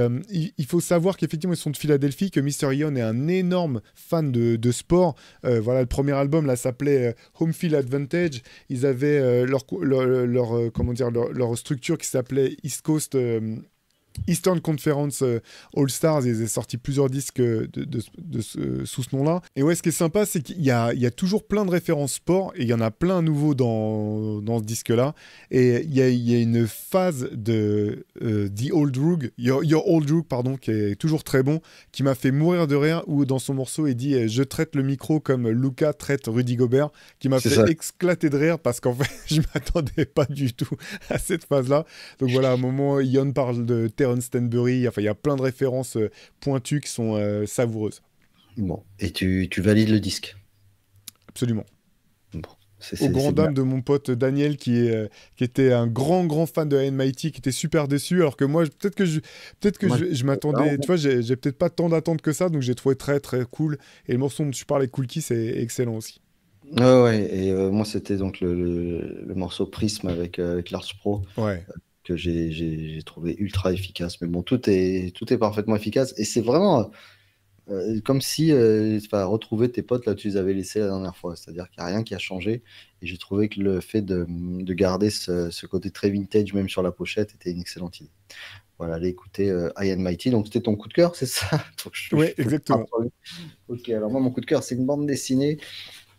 Speaker 2: il faut savoir qu'effectivement, ils sont de Philadelphie, que Mr. Ion est un énorme fan de sport. Voilà, le premier album, là, s'appelait Home Field Advantage. Ils avaient comment dire, leur structure qui s'appelait East Coast... Eastern Conference All Stars, ils ont sorti plusieurs disques sous ce nom-là. Et ouais, ce qui est sympa, c'est qu'il y a toujours plein de références sport, et il y en a plein nouveaux dans ce disque-là. Et il y a une phase de The Old Drug, Your Old Drug, pardon, qui est toujours très bon, qui m'a fait mourir de rire, où dans son morceau, il dit Je traite le micro comme Luka traite Rudy Gobert, qui m'a
Speaker 1: C'est
Speaker 2: fait
Speaker 1: ça.
Speaker 2: éclater de rire, parce qu'en fait, je m'attendais pas du tout à cette phase-là. Donc voilà, à un moment, Ion parle de Terence Stanbury, enfin il y a plein de références pointues qui sont savoureuses.
Speaker 1: Bon. Et tu valides le disque.
Speaker 2: Absolument.
Speaker 1: Bon.
Speaker 2: Aux
Speaker 1: C'est
Speaker 2: grandes
Speaker 1: bien.
Speaker 2: dames de mon pote Daniel qui était un grand fan de NMIT, qui était super déçu, alors que moi peut-être que
Speaker 1: Moi,
Speaker 2: je m'attendais, tu vois, j'ai peut-être pas tant d'attentes que ça, donc j'ai trouvé très très cool. Et le morceau dont tu parlais, Cool Key, c'est excellent aussi.
Speaker 1: ouais, ouais. Et moi, c'était donc le morceau Prism avec Large Pro
Speaker 2: Ouais.
Speaker 1: que j'ai trouvé ultra efficace. Mais bon, tout est parfaitement efficace. Et c'est vraiment comme si enfin, retrouver tes potes là où tu les avais laissés la dernière fois. C'est-à-dire qu'il n'y a rien qui a changé. Et j'ai trouvé que le fait de garder ce côté très vintage, même sur la pochette, était une excellente idée. voilà, allez écouter High and Mighty. Donc c'était ton coup de cœur, c'est ça? Donc,
Speaker 2: Ouais, exactement.
Speaker 1: Ok, alors moi mon coup de cœur c'est une bande dessinée.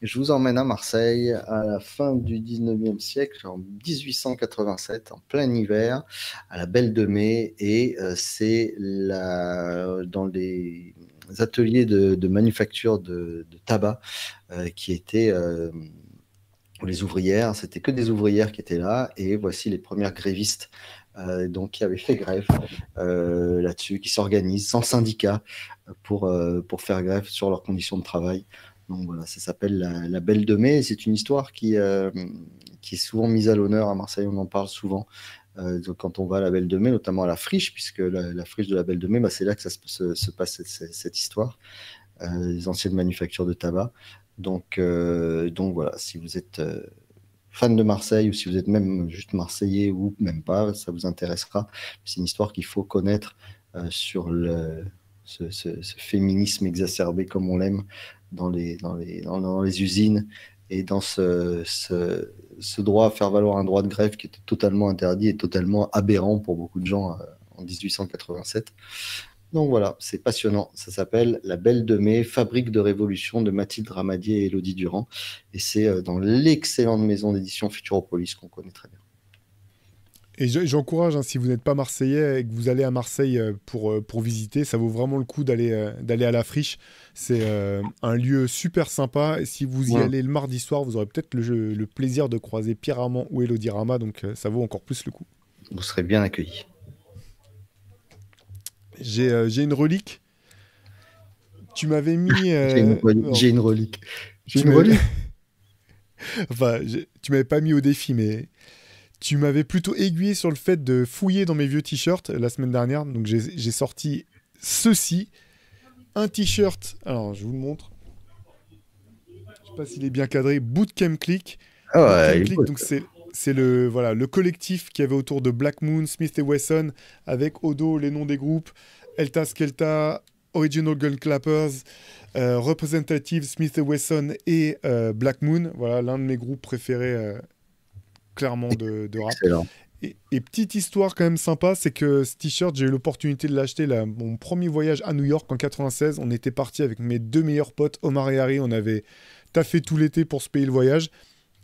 Speaker 1: Je vous emmène à Marseille à la fin du 19e siècle, en 1887, en plein hiver, à la Belle de Mai, et dans les ateliers de manufacture de tabac qui étaient les ouvrières, c'était que des ouvrières qui étaient là, et voici les premières grévistes donc qui avaient fait grève là-dessus, qui s'organisent sans syndicat pour faire grève sur leurs conditions de travail. Donc voilà, ça s'appelle la Belle de Mai, et c'est une histoire qui est souvent mise à l'honneur à Marseille, on en parle souvent. Donc quand on va à la Belle de Mai, notamment à la friche, puisque la friche de la Belle de Mai, bah, c'est là que se passe cette histoire, les anciennes manufactures de tabac. Donc voilà, si vous êtes fan de Marseille ou si vous êtes même juste Marseillais ou même pas, ça vous intéressera. C'est une histoire qu'il faut connaître sur ce féminisme exacerbé comme on l'aime dans les usines et dans ce droit à faire valoir un droit de grève qui était totalement interdit et totalement aberrant pour beaucoup de gens en 1887. Donc voilà, c'est passionnant. Ça s'appelle La Belle de Mai, fabrique de révolution de Mathilde Ramadier et Élodie Durand. Et c'est dans l'excellente maison d'édition Futuropolis qu'on connaît très bien.
Speaker 2: Et j'encourage, hein, si vous n'êtes pas marseillais et que vous allez à Marseille pour visiter, ça vaut vraiment le coup d'aller à la friche. C'est un lieu super sympa. Et si vous y
Speaker 1: Ouais.
Speaker 2: allez le mardi soir, vous aurez peut-être le plaisir de croiser Pierre Armand ou Élodie Rama. Donc ça vaut encore plus le coup.
Speaker 1: Vous serez bien accueillis.
Speaker 2: J'ai une relique. Tu m'avais mis.
Speaker 1: J'ai une relique. J'ai
Speaker 2: Tu
Speaker 1: une
Speaker 2: m'avais.
Speaker 1: relique.
Speaker 2: Enfin, tu m'avais pas mis au défi, mais tu m'avais plutôt aiguillé sur le fait de fouiller dans mes vieux t-shirts la semaine dernière. Donc j'ai sorti ceci. Un t-shirt. Alors, je vous le montre. Je sais pas s'il est bien cadré. Bootcamp Click.
Speaker 1: Ah ouais,
Speaker 2: Bootcamp
Speaker 1: il est
Speaker 2: Click,
Speaker 1: beau.
Speaker 2: donc c'est le collectif qui avait autour de Black Moon, Smith et Wesson, avec au dos les noms des groupes Elta Skelta, Original Gun Clappers, Representative, Smith et Wesson et Black Moon. Voilà, l'un de mes groupes préférés clairement de rap.
Speaker 1: Excellent.
Speaker 2: Et petite histoire quand même sympa, c'est que ce t-shirt, j'ai eu l'opportunité de l'acheter mon premier voyage à New York en 96. On était parti avec mes deux meilleurs potes, Omar et Harry. On avait taffé tout l'été pour se payer le voyage.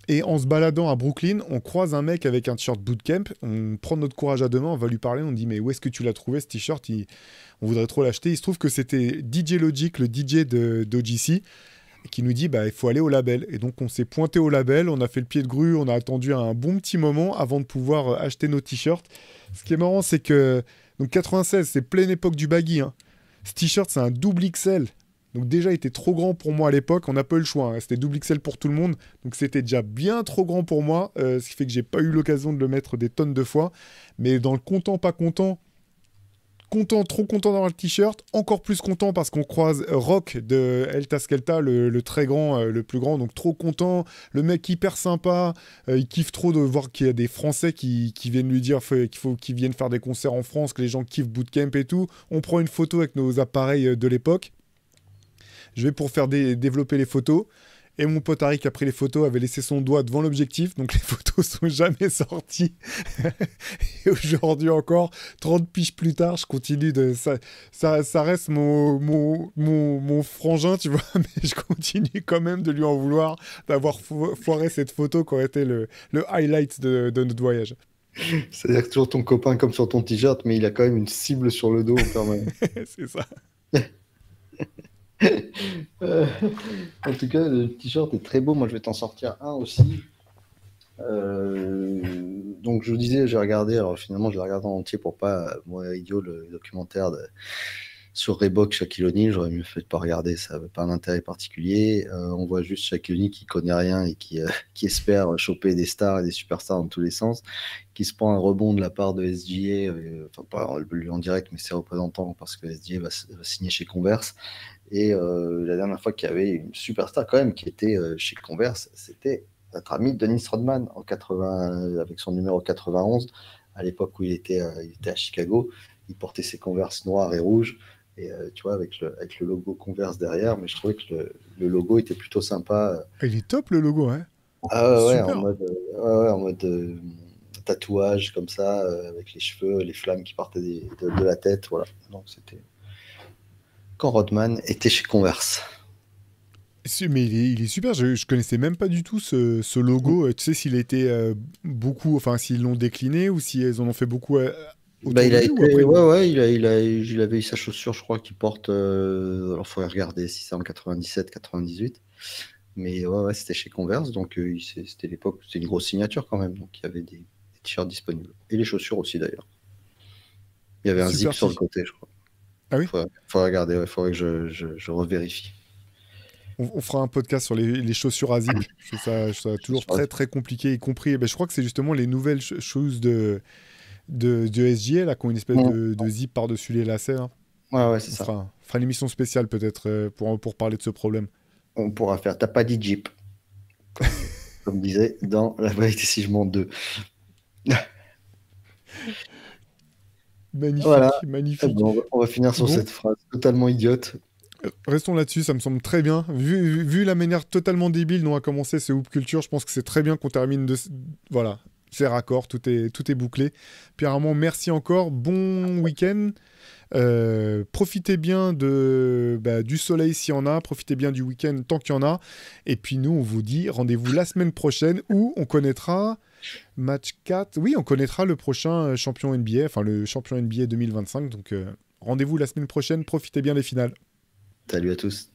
Speaker 2: Et en se baladant à Brooklyn, on croise un mec avec un t-shirt bootcamp. On prend notre courage à deux mains, on va lui parler. On dit mais où est-ce que tu l'as trouvé ce t-shirt? On voudrait trop l'acheter. Il se trouve que c'était DJ Logic, le DJ d'OGC, qui nous dit bah il faut aller au label. Et donc on s'est pointé au label, on a fait le pied de grue, on a attendu un bon petit moment avant de pouvoir acheter nos t-shirts. Ce qui est marrant, c'est que donc 96, c'est pleine époque du baggy, hein. Ce t-shirt, c'est un double XL. Donc déjà, il était trop grand pour moi à l'époque. On n'a pas eu le choix, hein. C'était double XL pour tout le monde. Donc c'était déjà bien trop grand pour moi. Ce qui fait que j'ai pas eu l'occasion de le mettre des tonnes de fois. Mais dans le content, pas content, content, trop content d'avoir le t-shirt, encore plus content parce qu'on croise Rock de Elta Skelta, le très grand, le plus grand, donc trop content, le mec hyper sympa, il kiffe trop de voir qu'il y a des Français qui viennent lui dire qu'il faut qu'ils viennent faire des concerts en France, que les gens kiffent Bootcamp et tout. On prend une photo avec nos appareils de l'époque. Je vais pour faire développer les photos. Et mon pote Harry qui a pris les photos avait laissé son doigt devant l'objectif, donc les photos sont jamais sorties. Et aujourd'hui encore, 30 piges plus tard, je continue de... Ça reste mon frangin, tu vois, mais je continue quand même de lui en vouloir d'avoir foiré cette photo qui aurait été le highlight de notre voyage.
Speaker 1: C'est-à-dire que toujours ton copain comme sur ton t-shirt, mais il a quand même une cible sur le dos en permanence.
Speaker 2: C'est ça.
Speaker 1: Euh, En tout cas, le t-shirt est très beau. Moi, je vais t'en sortir un aussi. Donc, je vous disais, j'ai regardé. Alors, finalement, je l'ai regardé en entier pour pas, moi, idiot, le documentaire sur Reebok, Shaquille O'Neal. J'aurais mieux fait de pas regarder. Ça n'avait pas un intérêt particulier. On voit juste Shaquille O'Neal qui connaît rien et qui espère choper des stars et des superstars dans tous les sens, qui se prend un rebond de la part de SGA, enfin pas lui en direct, mais ses représentants, parce que SGA va signer chez Converse. Et la dernière fois qu'il y avait une superstar quand même qui était chez Converse, c'était notre ami Dennis Rodman en 80, avec son numéro 91, à l'époque où il était à Chicago. Il portait ses Converse noirs et rouges, et tu vois, avec le logo Converse derrière, mais je trouvais que le logo était plutôt sympa.
Speaker 2: Il est top le logo, hein.
Speaker 1: Ah ouais,
Speaker 2: Super.
Speaker 1: en mode tatouage comme ça, avec les cheveux, les flammes qui partaient de la tête. Voilà. Donc c'était quand Rodman était chez Converse.
Speaker 2: Mais il est super, je connaissais même pas du tout ce logo. Tu sais s'il a été beaucoup, enfin s'ils l'ont décliné ou s'ils en ont fait beaucoup
Speaker 1: Bah,
Speaker 2: autour
Speaker 1: il
Speaker 2: de
Speaker 1: a
Speaker 2: lui ou
Speaker 1: été,
Speaker 2: après
Speaker 1: ouais, ouais, il avait eu sa chaussure, je crois, qu'il porte. Alors, il faudrait regarder si c'est en 97, 98. Mais ouais, ouais, c'était chez Converse, donc c'était l'époque, c'était une grosse signature quand même. Donc il y avait des t-shirts disponibles. Et les chaussures aussi d'ailleurs. Il y avait un zip
Speaker 2: Super
Speaker 1: sur le
Speaker 2: petit.
Speaker 1: côté, je crois.
Speaker 2: Ah oui?
Speaker 1: Faudrait regarder, il faudrait que je revérifie.
Speaker 2: On fera un podcast sur les chaussures à zip. Je trouve ça toujours très très compliqué, y compris. Eh ben, je crois que c'est justement les nouvelles choses de SGA là, qui ont une espèce
Speaker 1: Mm.
Speaker 2: de zip par-dessus les lacets, hein.
Speaker 1: Ouais, ouais, c'est
Speaker 2: On
Speaker 1: ça.
Speaker 2: fera une émission spéciale peut-être pour parler de ce problème.
Speaker 1: On pourra faire. T'as pas dit Jeep, comme disait dans La vérité si je monte 2. Voilà.
Speaker 2: Magnifique,
Speaker 1: Eh
Speaker 2: magnifique.
Speaker 1: ben, on va finir sur
Speaker 2: Bon,
Speaker 1: cette phrase totalement idiote.
Speaker 2: restons là-dessus, ça me semble très bien. Vu la manière totalement débile dont a commencé ce Hoop Culture, je pense que c'est très bien qu'on termine de... Voilà, c'est raccord, tout est bouclé. Pierre Armand, merci encore, bon week-end. Profitez bien du soleil s'il y en a, profitez bien du week-end tant qu'il y en a. Et puis nous, on vous dit rendez-vous la semaine prochaine où on connaîtra match 4. Oui, on connaîtra le prochain champion NBA, enfin le champion NBA 2025. Donc rendez-vous la semaine prochaine, profitez bien des finales.
Speaker 1: Salut à tous.